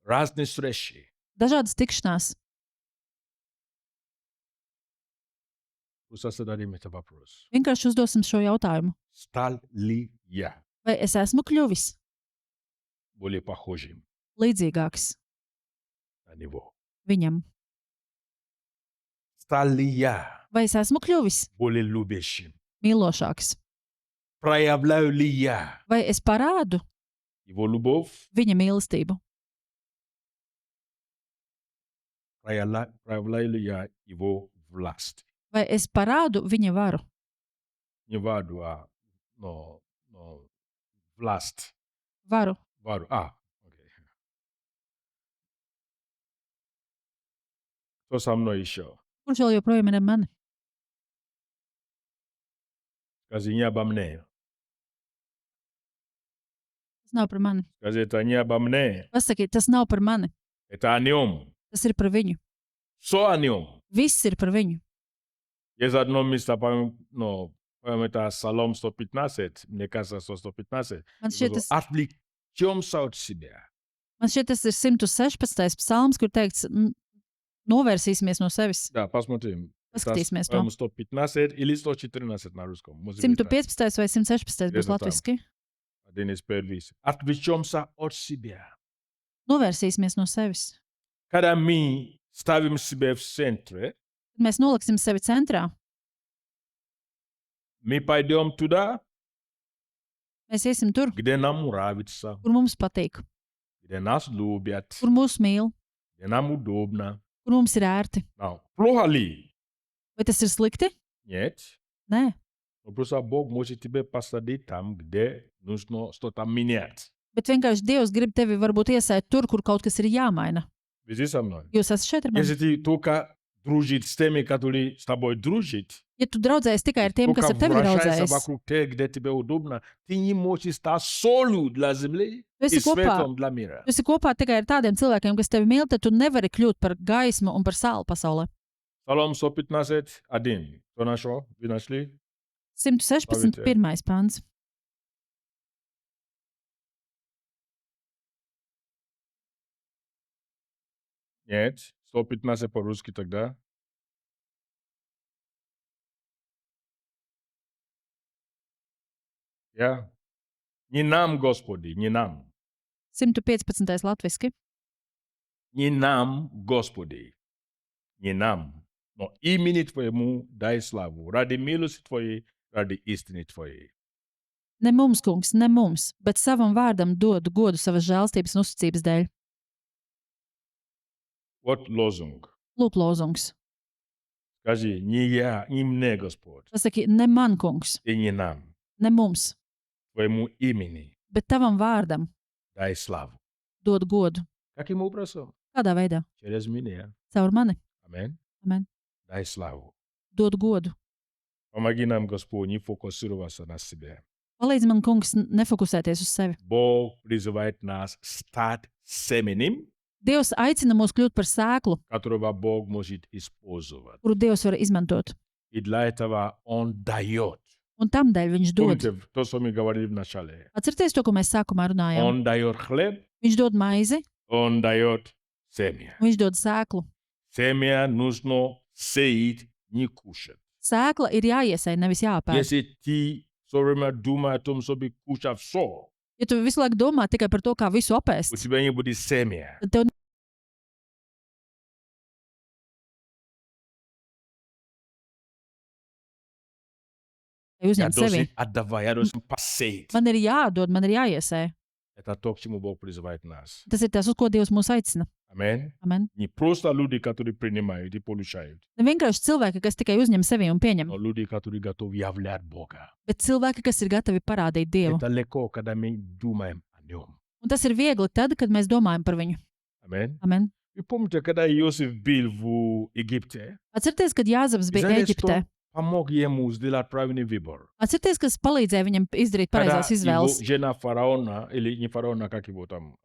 A: Разные встречи.
B: dažādas tikšanās.
A: Просто зададим этот вопрос.
B: Vienkārši uzdosim šo jautājumu.
A: Стал ли я
B: Vai es esmu kļuvis
A: более похожим
B: līdzīgāks
A: на него?
B: viņam?
A: Стал ли я
B: Vai es esmu kļuvis
A: более любящим?
B: mīlošāks?
A: Проявляю ли я
B: Vai es parādu
A: его любовь?
B: viņa mīlestību?
A: Проявляю ли я его власть?
B: Vai es parādu viņa varu?
A: Не ваду, власть.
B: Varu.
A: Ваду. Окей. Кто со мной еще?
B: Kurš vēl joprojām ir ar mani?
A: Скажи, не обо мне.
B: Tas nav par mani.
A: Скажи, это не обо мне.
B: Pasakiet, tas nav par mani.
A: Это о нем.
B: Tas ir par viņu.
A: Все о нем.
B: Viss ir par viņu.
A: Есть одно место, по-моему, это Псалом 115, мне кажется, 115.
B: Man šķiet, tas,
A: Отвлечемся от себя.
B: man šķiet, tas ir 116. psalms, kur teikts, novērsīsimies no sevis.
A: Да, посмотрим.
B: Paskatīsimies to.
A: По-моему, 115 или 114 на русском. Может быть,
B: 115. vai 116. būs
A: Diezgan
B: latviski.
A: один из первых. Отвлечемся от себя.
B: Novērsīsimies no sevis.
A: Когда мы ставим себя в центре,
B: Kad mēs noliksim sevi centrā,
A: мы пойдем туда,
B: mēs iesim tur,
A: где нам нравится,
B: kur mums patīk,
A: где нас любят,
B: kur mūs mīl,
A: где нам удобно.
B: kur mums ir ērti.
A: Плохо ли?
B: Vai tas ir slikti?
A: Нет.
B: Nē.
A: Но просто Бог может тебя посадить там, где нужно что-то менять.
B: Bet vienkārši Dievs grib tevi varbūt iesēt tur, kur kaut kas ir jāmaina.
A: Вы здесь со мной?
B: Jūs esat šeit ar mani.
A: Если ты только дружишь с теми, которые с тобой дружат,
B: Ja tu draudzējies tikai ar tiem, kas
A: только
B: ar tevi
A: вращайся
B: draudzējas,
A: вокруг тех, где тебе удобно, ты не можешь стать солью для земли
B: tu
A: и
B: esi kopā,
A: светом для мира.
B: tu esi kopā tikai ar tādiem cilvēkiem, kas tevi mīl, tad tu nevari kļūt par gaismu un par sāli pasaulē.
A: Psalm 115, 1. Кто нашел? Вы нашли?
B: 116. pirmais pants.
A: Нет. 115 по-русски тогда. Я. Не нам, Господи, не нам.
B: 115. latviski.
A: Не нам, Господи, не нам, но имени Твоему дай славу, ради милости Твоей, ради истины Твоей.
B: Ne mums, kungs, ne mums, bet savam vārdam dod godu savas žēlstības un uzticības dēļ.
A: Вот лозунг.
B: Lūk, lozungs.
A: Кажи, не я, не мне, Господь,
B: Pasaki, ne man, kungs,
A: и не нам,
B: ne mums,
A: твоему имени
B: bet tavam vārdam
A: дай славу.
B: dod godu.
A: Каким образом?
B: Kādā veidā?
A: Через меня.
B: Caur mani.
A: Аминь.
B: Amen.
A: Дай славу.
B: Dod godu.
A: Помоги нам, Господь, не фокусироваться на себе.
B: Palīdzi man, kungs, nefokusēties uz sevi.
A: Бог призывает нас стать семенем,
B: Dievs aicina mūs kļūt par sēklu,
A: которого Бог может использовать.
B: kuru Dievs var izmantot.
A: И для этого Он дает.
B: Un tamdēļ viņš dod.
A: Помните, то, что мы говорили в начале.
B: Atcerieties to, ko mēs sākumā runājām.
A: Он дает хлеб,
B: Viņš dod maizi,
A: Он дает семя.
B: viņš dod sēklu.
A: Семя нужно сеять, не кушать.
B: Sēkla ir jāiesēj, nevis jāpēd.
A: Если ты все время думаешь о том, чтобы кушать все,
B: Ja tu visu laiku domā tikai par to, kā visu
A: у
B: apēst,
A: тебя не будет семя.
B: tad tev
A: Я
B: uzņemt sevi.
A: должен отдавать, я должен посеять.
B: Man ir jādod, man ir jāiesēj.
A: Это то, к чему Бог призывает нас.
B: Tas ir tas, uz ko Dievs mūs aicina.
A: Аминь.
B: Amen.
A: Не просто люди, которые принимают и получают,
B: Ne vienkārši cilvēki, kas tikai uzņem sevi un pieņem,
A: но люди, которые готовы являть Бога.
B: bet cilvēki, kas ir gatavi parādīt Dievu.
A: Это легко, когда мы думаем о Нем.
B: Un tas ir viegli tad, kad mēs domājam par viņu.
A: Аминь.
B: Amen.
A: Вы помните, когда Иосиф был в Египте,
B: Atcerieties, kad Jāzeps bija
A: знаете,
B: Ēģiptē.
A: что помог ему сделать правильный выбор?
B: Atcerieties, kas palīdzēja viņam izdarīt
A: Когда
B: pareizās
A: его
B: izvēles.
A: жена фараона, или не фараона, как его там,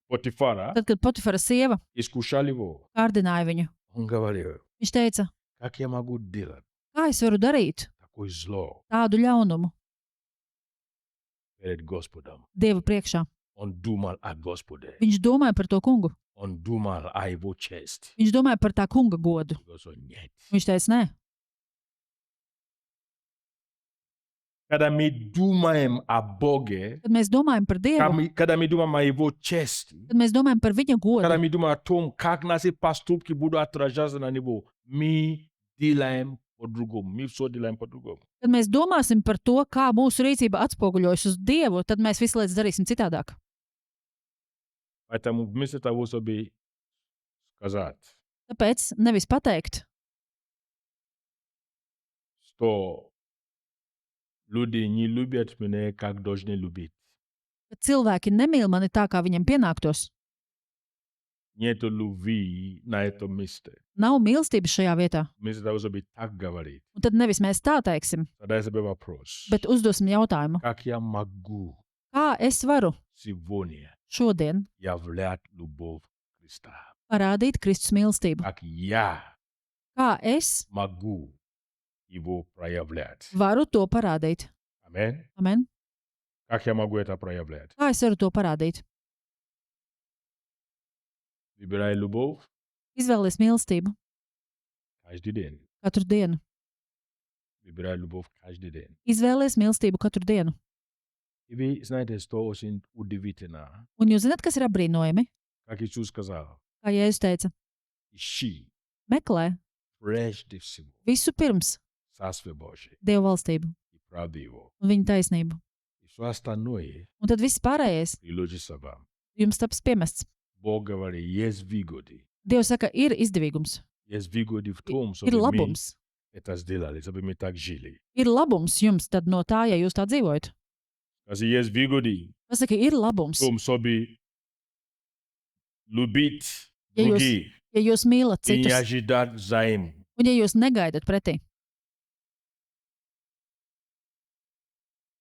A: Потифара,
B: Tad, kad Potifara sieva
A: искушали его,
B: kārdināja viņu,
A: он говорил,
B: viņš teica,
A: как я могу делать
B: kā es varu darīt
A: такое зло
B: tādu ļaunumu
A: перед Господом?
B: Dieva priekšā.
A: Он думал о Господе.
B: Viņš domāja par to kungu.
A: Он думал о его чести.
B: Viņš domāja par tā kunga godu.
A: Он говорил, нет.
B: Viņš teica, nē.
A: Когда мы думаем о Боге,
B: Kad mēs domājam par Dievu,
A: когда мы думаем о его чести,
B: kad mēs domājam par viņa
A: когда
B: godu,
A: мы думаем о том, как наши поступки будут отражаться на него, мы делаем по-другому. Мы все делаем по-другому.
B: kad mēs domāsim par to, kā mūsu rīcība atspoguļojas uz Dievu, tad mēs visu lietas darīsim citādāk.
A: Поэтому вместо того, чтобы сказать,
B: Tāpēc nevis pateikt,
A: что люди не любят меня, как должны любить.
B: ka cilvēki nemīl mani tā, kā viņiem pienāktos.
A: Нет любви на этом месте.
B: Nav mīlestības šajā vietā.
A: Вместо того, чтобы так говорить,
B: Un tad nevis mēs tā teiksim,
A: задай себе вопрос.
B: bet uzdosim jautājumu,
A: Как я могу
B: kā es varu
A: сегодня
B: šodien
A: являть любовь Христа?
B: parādīt Kristus mīlestību?
A: Как я
B: Kā es
A: могу его проявлять?
B: varu to parādīt?
A: Аминь.
B: Amen.
A: Как я могу это проявлять?
B: Kā es varu to parādīt?
A: Выбирай любовь
B: Izvēlies mīlestību
A: каждый день.
B: katru dienu.
A: Выбирай любовь каждый день.
B: Izvēlies mīlestību katru dienu.
A: И вы знаете, что очень удивительно.
B: Un jūs zināt, kas ir apbrīnojami?
A: Как Иисус сказал,
B: Kā Jēzus teica,
A: ищи
B: meklē
A: прежде всего
B: visu pirms
A: Царствие Божие
B: Dieva valstību
A: и правду Его.
B: un viņa taisnību.
A: И все остальное
B: Un tad viss pārējais
A: приложится вам.
B: jums taps piemests.
A: Бог говорит, есть выгоды.
B: Dievs saka, ir izdevīgums,
A: Есть выгоды в том,
B: ir
A: чтобы мы
B: labums.
A: это сделали, чтобы мы так жили.
B: Ir labums jums tad no tā, ja jūs tā dzīvojat.
A: Kasi есть выгоды
B: Pasaka, ir labums,
A: в том, чтобы любить
B: Ja jūs
A: других
B: ja jūs mīlat
A: и не
B: citus
A: ожидать взаим.
B: un ja jūs negaidat pretī.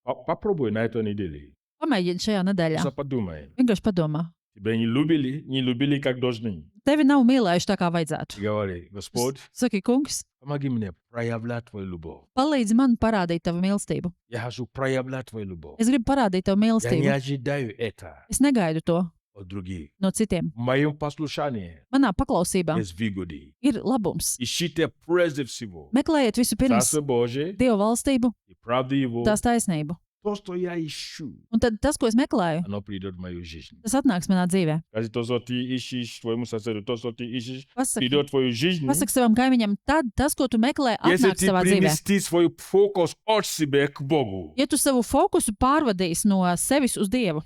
A: Попробуй на этой неделе.
B: Pamēģini šajā nedēļā.
A: Просто подумай.
B: Vienkārši padomā.
A: Тебя не любили как должны.
B: Tevi nav mīlējuši tā, kā vajadzētu.
A: И говори, Господь,
B: Saki, kungs,
A: помоги мне проявлять Твою любовь.
B: palīdzi man parādīt tavu mīlestību.
A: Я хочу проявлять Твою любовь.
B: Es gribu parādīt tavu
A: Я не
B: mīlestību.
A: ожидаю это
B: Es negaidu to
A: от других.
B: no citiem.
A: В моем послушании
B: Manā paklausībā
A: есть выгоды.
B: ir labums.
A: Ищите прежде всего
B: Meklējiet visu pirms
A: Царство Божие
B: Dieva valstību,
A: и правду Его.
B: tās taisnību.
A: То, что я ищу,
B: Un tad tas, ko es meklēju,
A: оно придет в мою жизнь.
B: tas atnāks manā dzīvē.
A: Скажи, то, что ты ищешь твоему соседу, то, что ты ищешь,
B: Pasaki,
A: придет в твою жизнь.
B: pasaki savam kaimiņam, tad tas, ko tu meklē,
A: Если
B: atnāks
A: ты
B: savā dzīvē.
A: перенести свой фокус от себя к Богу.
B: Ja tu savu fokusu pārvadīsi no sevis uz Dievu,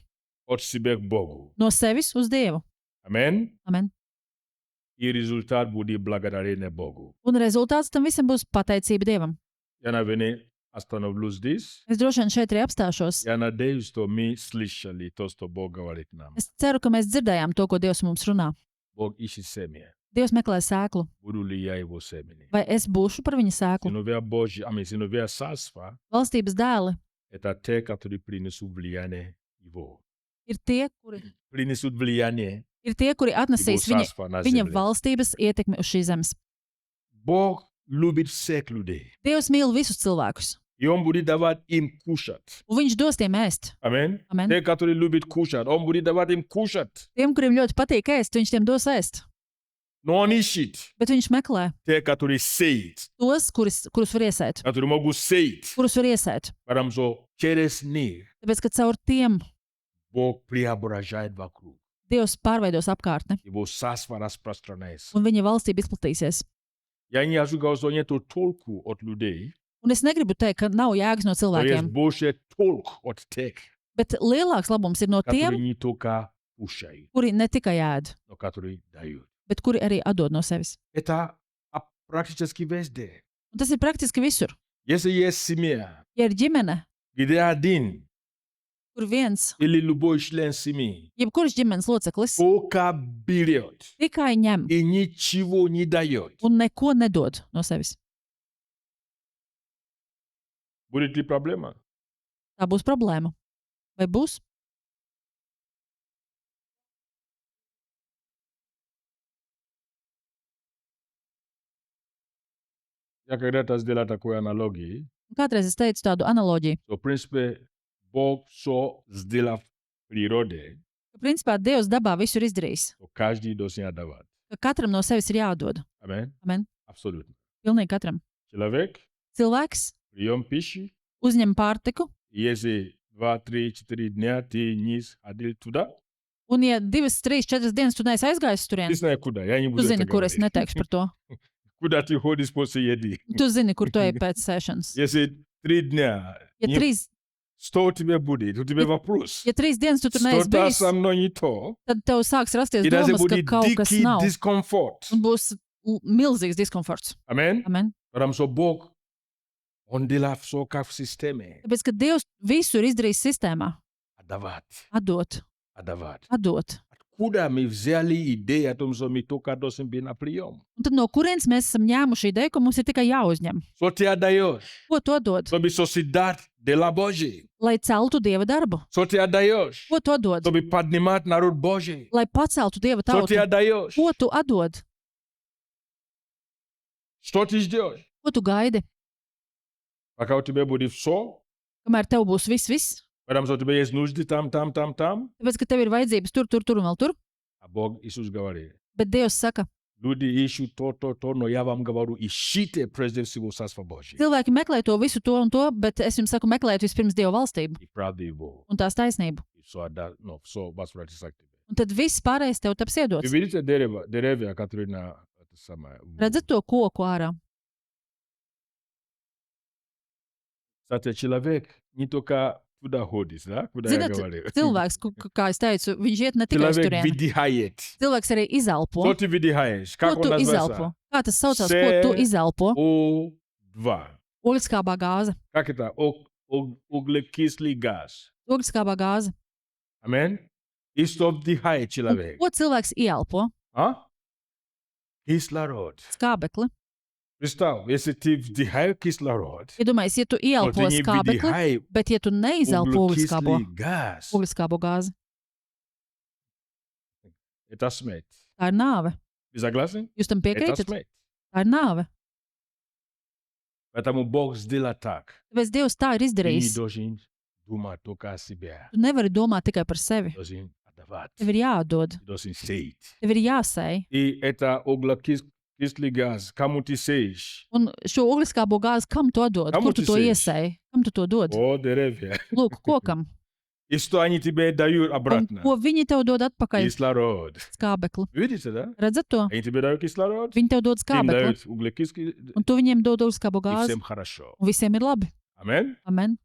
A: От себя к Богу.
B: no sevis uz Dievu,
A: Аминь.
B: amen.
A: И результат будет благодарение Богу.
B: Un rezultāts tam visam būs pateicība Dievam.
A: Я, наверное, остановлюсь здесь.
B: Es droši vien šeit arī apstāšos.
A: Я надеюсь, что мы слышали то, что Бог говорит нам.
B: Es ceru, ka mēs dzirdējām to, ko Dievs mums runā.
A: Бог ищет семя.
B: Dievs meklē sēklu.
A: Буду ли я его семени?
B: Vai es būšu par viņa sēklu?
A: Сыновья Божьи, сыновья царства,
B: Valstības dēli
A: это те, которые принесут влияние его.
B: ir tie, kuri,
A: Принесут влияние
B: kuri atnesīs
A: его
B: viņa,
A: царства на
B: viņa
A: земле.
B: valstības ietekmi uz šīs zemes.
A: Бог любит всех людей.
B: Dievs mīl visus cilvēkus,
A: И Он будет давать им кушать.
B: un viņš dos tiem ēst.
A: Аминь.
B: Amen.
A: Те, которые любят кушать, Он будет давать им кушать.
B: Tiem, kuriem ļoti patīk ēst, viņš tiem dos ēst.
A: Но Он ищет
B: Bet viņš meklē
A: те, которые сеют,
B: tos, kurus var iesēt.
A: которые могут сеять.
B: Kurus var iesēt.
A: Потому что через них
B: Tāpēc, ka caur tiem
A: Бог преображает вокруг.
B: Dievs pārveidos apkārtni,
A: Его царство распространяется.
B: un viņa valstība izplatīsies.
A: Я не ожидал, что нету толку от людей,
B: Un es negribu teikt, ka nav jēgas no
A: но есть
B: cilvēkiem,
A: больше толк от тех,
B: bet lielāks labums ir no
A: которые
B: tiem,
A: не только кушают,
B: kuri ne tikai ēd,
A: но которые дают.
B: bet kuri arī atdod no sevis.
A: Это практически везде.
B: Un tas ir praktiski visur.
A: Если есть семья,
B: Ja ir ģimene,
A: где один
B: kur viens,
A: или любой член семьи
B: jebkurš ģimenes loceklis
A: только берет
B: tikai ņem
A: и ничего не дает,
B: un neko nedod no sevis,
A: будет ли проблема?
B: tā būs problēma. Vai būs?
A: Я когда-то сделал такую аналогию,
B: Kādreiz es teicu tādu analoģiju,
A: что, в принципе, Бог все сделал в природе,
B: ka principā Dievs dabā visu ir izdarījis,
A: что каждый должен отдавать.
B: ka katram no sevis ir jādod.
A: Аминь?
B: Amen.
A: Абсолютно.
B: Pilnīgi katram.
A: Человек,
B: Cilvēks
A: прием пищи,
B: uzņem pārtiku,
A: и если 2, 3, 4 дня ты не ходил туда,
B: un ja 2, 3, 4 dienas tu neesi aizgājis uz
A: ты
B: turieni,
A: знаешь куда, я не
B: tu
A: буду
B: zini,
A: это
B: kur es
A: говорить.
B: neteikšu par to.
A: Куда ты ходишь после еды.
B: Tu zini, kur tu ej pēc sēšanas.
A: Если 3 дня,
B: Ja
A: не-
B: 3,
A: что у тебя будет? У тебя
B: Ja-
A: вопрос.
B: ja 3 dienas tu tur neesi
A: Что-то
B: bijis,
A: со мной не то.
B: tad tev sāks rasties
A: И даже
B: domas, ka
A: будет
B: kaut kas
A: дикий
B: nav.
A: дискомфорт.
B: Un būs milzīgs diskomforts.
A: Аминь.
B: Amen.
A: Потому что Бог, Он делал все как в системе.
B: Tāpēc, ka Dievs visu ir izdarījis sistēmā.
A: Отдавать,
B: Atdot,
A: отдавать.
B: atdot.
A: Откуда мы взяли идею о том, что мы только должны быть на прием?
B: Un tad no kurienes mēs esam ņēmuši ideju, ka mums ir tikai jāuzņem?
A: Что ты отдаешь?
B: Ko tu dod?
A: Чтобы созидать дела Божьи.
B: Lai celtu Dieva darbu.
A: Что ты отдаешь?
B: Ko tu dod?
A: Чтобы поднимать народ Божий.
B: Lai paceltu Dieva
A: Что ты
B: tautu.
A: отдаешь?
B: Ko tu dod?
A: Что ты ждешь?
B: Ko tu gaidi?
A: Пока у тебя будет все,
B: Kamēr tev būs viss,
A: потому что у тебя есть нужды там.
B: tāpēc, ka tev ir vajadzības tur un vēl tur.
A: А Бог Иисус говорит,
B: Bet Dievs saka,
A: люди ищут то, но я вам говорю, ищите прежде всего Царство Божье
B: cilvēki meklē to visu to un to, bet es jums saku, meklējiet vispirms Dieva valstību
A: и правду Его.
B: un tās taisnību.
A: И все возвратится к тебе.
B: Un tad viss pārējais tev taps
A: Вы
B: iedots.
A: видите деревья, которые на это самое.
B: Redzat to koku ārā?
A: Кстати, человек не только туда ходит, да? Куда я
B: Zināt,
A: говорил.
B: cilvēks, kā es teicu, viņš iet ne tikai uz
A: Человек
B: turieni.
A: выдыхает.
B: Cilvēks arī izelpo.
A: Что ты выдыхаешь?
B: Ko
A: Как
B: tu
A: он
B: izelpo?
A: называется?
B: Kā tas saucās? Ko tu izelpo?
A: O2.
B: Ogliskābā gāze.
A: Как это? Углекислый газ.
B: Ogliskābā gāze.
A: Аминь. И что вдыхает
B: Un
A: человек?
B: ko cilvēks ielpo?
A: А? Кислород.
B: Skābekli.
A: Представь, если ты вдыхаешь кислород,
B: Iedomājies, ja tu
A: но ты
B: ielpo
A: не
B: skābekli,
A: вдыхаешь
B: bet ja tu neizelpo
A: углекислый газ,
B: ogliskābo gāzi,
A: это смерть.
B: tā ir nāve.
A: Вы согласны?
B: Jūs tam
A: Это
B: piekrītat?
A: смерть.
B: Tā ir nāve.
A: Поэтому Бог сделал так.
B: Tāpēc Dievs tā ir
A: Ты не
B: izdarījis.
A: должен думать только о себе.
B: Tu nevari domāt tikai par sevi.
A: Ты должен отдавать.
B: Tev ir jādod,
A: Ты должен сеять.
B: tev ir jāsēj.
A: И это углекислый газ, кому ты сеешь?
B: Un šo ogliskābo gāzi kam tu dod?
A: Kam
B: Kur
A: tu
B: tu to
A: sēž?
B: iesēji? Kam tu to dod?
A: О, деревья.
B: Lūk, kokam.
A: И что они тебе дают
B: Un
A: обратно?
B: ko viņi tev dod atpakaļ?
A: Кислород.
B: Skābekli.
A: Видите, да?
B: Redzat to?
A: Они тебе дают кислород,
B: Viņi tev dod
A: им
B: skābekli,
A: дают углекислый,
B: un tu viņiem dod ogliskābo
A: и
B: gāzi.
A: всем хорошо.
B: Un visiem ir labi.
A: Аминь.
B: Amen.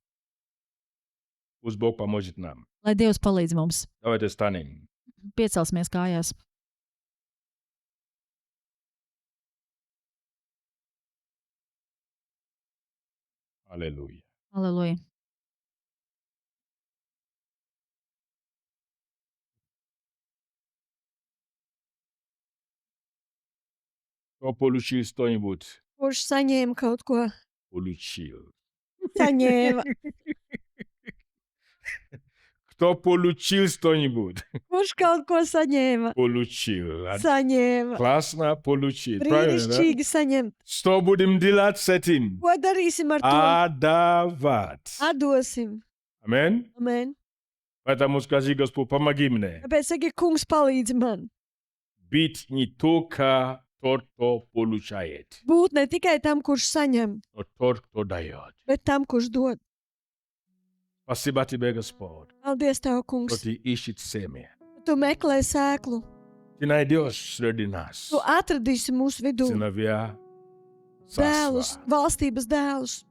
A: Пусть Бог поможет нам.
B: Lai Dievs palīdz mums.
A: Давайте станем.
B: Piecelsimies kājās.
A: Аллилуйя.
B: Aleluja!
A: Кто получил что-нибудь?
C: Kurš saņēma kaut ko?
A: Получил.
C: Saņēma.
A: Кто получил что-нибудь?
C: Kurš kaut ko saņēma?
A: Получил.
C: Saņēma.
A: Классно получил. Правильно, да?
C: Brīnišķīgi saņemt.
A: Что будем делать с этим?
C: Ko darīsim ar to?
A: Отдавать.
C: Atdosim.
A: Аминь.
C: Amen.
A: Поэтому скажи, Господь, помоги мне
C: Tāpēc saki, kungs palīdzi man.
A: быть не только тот, кто получает,
C: Būt ne tikai tam, kurš saņem,
A: но тот, кто дает.
C: bet tam, kurš dod.
A: Спасибо тебе, Господь,
C: Paldies, Tev,
A: что
C: kungs.
A: ты ищешь семя.
C: Tu meklē sēklu.
A: Ты найдешь среди нас
C: Tu atradīsi mūsu vidū
A: сыновья
C: dēlus,
A: царства.
C: valstības dēlus.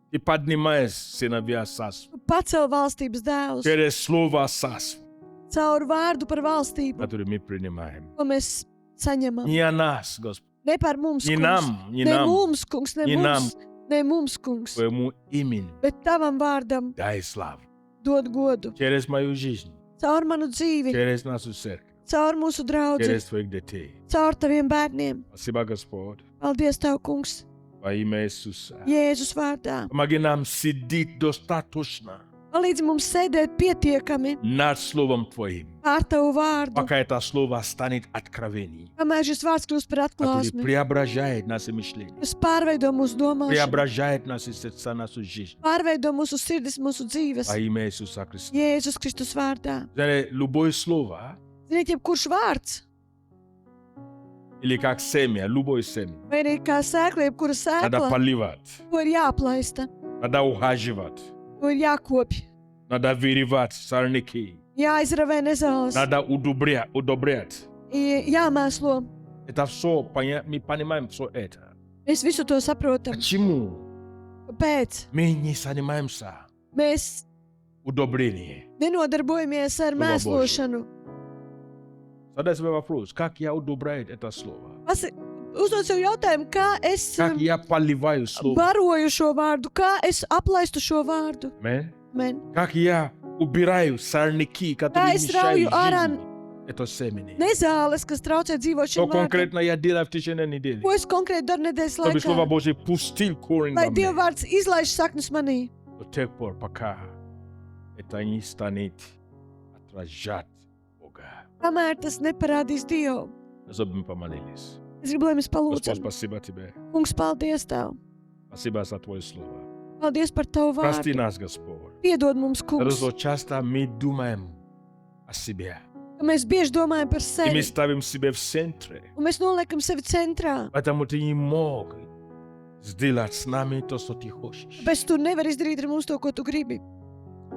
A: Ты поднимаешь сыновья царства
C: Tu pacel valstības dēlus
A: через слово царства,
C: caur vārdu par valstību,
A: которое мы принимаем.
C: ko mēs saņemam.
A: Не о нас, Господь,
C: Ne par mums,
A: не
C: kungs.
A: нам, не
C: Ne
A: нам,
C: mums, kungs, ne
A: Не
C: mums, ne mums, kungs,
A: твоему имени.
C: bet Tavam vārdam
A: Дай славу.
C: dod godu.
A: Через мою жизнь,
C: Caur manu dzīvi,
A: через нашу церковь,
C: caur mūsu draugu,
A: через твоих детей.
C: caur Taviem bērniem.
A: Спасибо, Господь,
C: Paldies, Tev, kungs,
A: во имя Иисуса.
C: Jēzus vārdā.
A: Помоги нам сидеть достаточно
C: Palīdzi mums sēdēt pietiekami
A: над Словом Твоим,
C: pār Tavu vārdu,
A: пока это Слово станет откровением,
C: kamēr šis vārds kļūst par
A: который
C: atklāsmi,
A: преображает наше мышление,
C: kas pārveido mūsu domāšanu,
A: преображает наши сердца, нашу жизнь.
C: pārveido mūsu sirdis, mūsu dzīves.
A: Во имя Иисуса Христа.
C: Jēzus Kristus vārdā.
A: Знаете, любое слово,
C: Ziniet, jebkurš vārds,
A: или как семя, любое семя,
C: vai arī kā sēkla, jebkura
A: надо
C: sēkla,
A: поливать,
C: to ir jāplaista,
A: надо ухаживать,
C: to ir jākopj,
A: надо вырывать сорняки,
C: jāizravē nezāles,
A: надо удобрять.
C: jāmēslo.
A: Это все, мы понимаем все это.
C: Mēs visu to saprotam.
A: Почему
C: Kāpēc
A: мы не занимаемся
C: mēs
A: удобрением?
C: nenodarbojamies ar
A: Labā
C: mēslošanu?
A: Задай себе вопрос, как я удобряю это слово?
C: Uzdod sev jautājumu, kā es
A: Как я поливаю слово?
C: baroju šo vārdu, kā es aplaistu šo vārdu.
A: Amen?
C: Men.
A: Как я убираю сорняки, которые
C: es
A: мешают
C: rauju ārā
A: жизни? Это семени.
C: Nezāles, kas traucē dzīvot
A: Что
C: šim vārdam.
A: конкретно я делаю в течение недели?
C: Ko es konkrēti daru nedēļas
A: Чтобы Слово
C: laikā?
A: Божье пустил корень
C: Lai
A: во
C: Dieva
A: мне.
C: vārds izlaiž saknes manī,
A: До тех пор, пока это не станет отражать Бога.
C: kamēr tas neparādīs Dievu.
A: Чтобы мы помолились.
C: Es gribu, lai mēs
A: Господь,
C: palūdzam.
A: спасибо Тебе.
C: Kungs, paldies Tev.
A: Спасибо за Твое Слово.
C: Paldies par Tavu
A: Прости
C: vārdu.
A: нас, Господь.
C: Piedod mums,
A: Потому
C: kungs,
A: что часто мы думаем о себе.
C: ka mēs bieži domājam par
A: И мы
C: sevi,
A: ставим себя в центре.
C: un mēs noliekam sevi centrā.
A: Поэтому ты не мог сделать с нами то, что ты хочешь.
C: Bet tu nevari izdarīt ar mums to, ko tu gribi.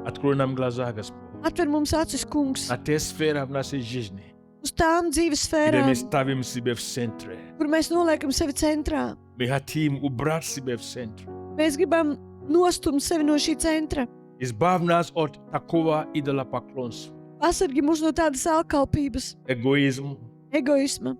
A: Открой нам глаза, Господь.
C: Atver mums acis, kungs,
A: На те сферы в нашей жизни,
C: uz tām dzīves
A: где
C: sfērām,
A: мы ставим себя в центре.
C: kur mēs noliekam sevi centrā.
A: Мы хотим убрать себя в центр.
C: Mēs gribam nostumt sevi no šī centra.
A: Избавь нас от такого идолопоклонства,
C: Pasargi mūs no tādas alkalpības,
A: эгоизма.
C: egoisma.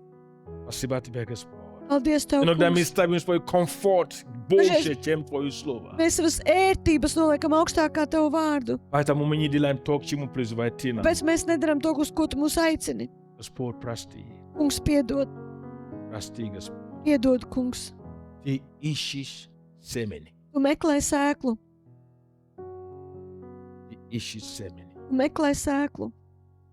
A: Спасибо Тебе, Господь.
C: Paldies Tev,
A: Иногда мы
C: kungs.
A: ставим свой комфорт больше, чем Твое Слово.
C: Mēs savas ērtības noliekam augstākā Tavu vārdu.
A: Поэтому мы не делаем то, к чему призывает Ты нас.
C: Tāpēc mēs nedaram to, uz ko Tu mūs aicini.
A: Господь, прости.
C: Kungs, piedod,
A: Прости, Господь.
C: piedod, kungs.
A: Ты ищешь семени.
C: Tu meklē sēklu,
A: Ты ищешь семени.
C: tu meklē sēklu.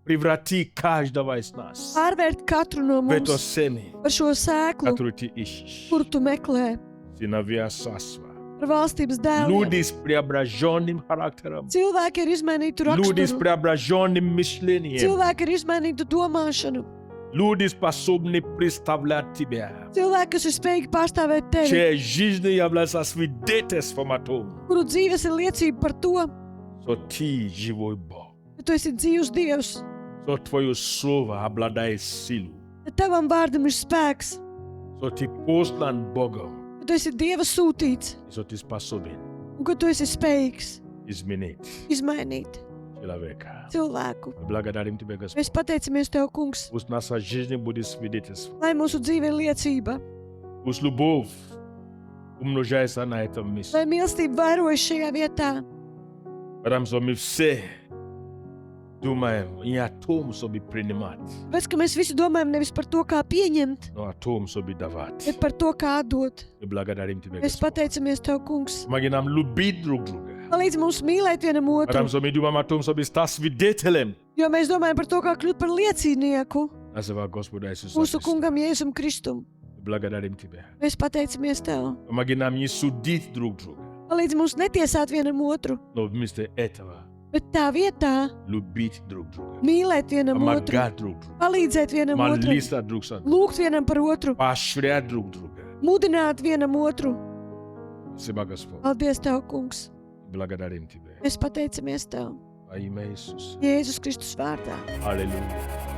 A: Преврати каждого из нас
C: Pārvērt katru no
A: в это
C: mums
A: семя,
C: par šo sēklu,
A: которое Ты ищешь.
C: kuru Tu meklē,
A: Сыновья царства.
C: par valstības dēliem.
A: Люди с преображенным характером.
C: Cilvēki ar izmainītu
A: Люди с
C: raksturu,
A: преображенным мышлением.
C: cilvēki ar izmainītu domāšanu,
A: Люди способны представлять Тебя.
C: cilvēki, kas ir spējīgi pārstāvēt Tevi,
A: Чья жизнь является свидетельством о том,
C: kuru dzīves ir liecība par to,
A: что Ты живой Бог.
C: ka Tu esi dzīvs Dievs,
A: Что Твое Слово обладает силой.
C: ka Tavam vārdam ir spēks,
A: Что Ты послан Богом.
C: ka Tu esi Dieva sūtīts
A: И что Ты способен
C: un ka Tu esi spējīgs
A: изменить
C: izmainīt
A: человека.
C: cilvēku.
A: Мы благодарим Тебя, Господь.
C: Mēs pateicamies Tev, kungs,
A: Пусть наша жизнь будет свидетельством.
C: lai mūsu dzīve ir liecība,
A: Пусть любовь umnožajся на этом месте.
C: Lai mīlestība vairojas šajā vietā.
A: Потому что мы все думаем не о том, чтобы принимать,
C: Pēc, ka mēs visi domājam nevis par to, kā pieņemt,
A: но о том, чтобы давать.
C: bet par to, kā atdot.
A: Мы благодарим Тебя,
C: Mēs
A: Господь.
C: pateicamies Tev, kungs.
A: Помоги нам любить друг друга.
C: Palīdz mums mīlēt vienam otru,
A: Потому что мы думаем о том, чтобы стать свидетелем
C: jo mēs domājam par to, kā kļūt par liecinieku
A: нашего Господа Иисуса
C: mūsu
A: Христа.
C: kungam Jēzum Kristum.
A: Мы благодарим Тебя.
C: Mēs pateicamies Tev.
A: Помоги нам не судить друг друга,
C: Palīdz mums netiesāt vienam otru,
A: но вместо этого
C: bet tā vietā
A: любить друг друга,
C: mīlēt vienam otru,
A: помогать друг другу,
C: palīdzēt vienam otru,
A: молиться друг за друга,
C: lūgt vienam par otru,
A: поощрять друг друга.
C: mudināt vienam otru.
A: Спасибо, Господь.
C: Paldies, Tev, kungs!
A: Благодарим Тебя.
C: Mēs pateicamies Tev
A: Во имя Иисуса.
C: Jēzus Kristus vārdā.
A: Аллилуйя.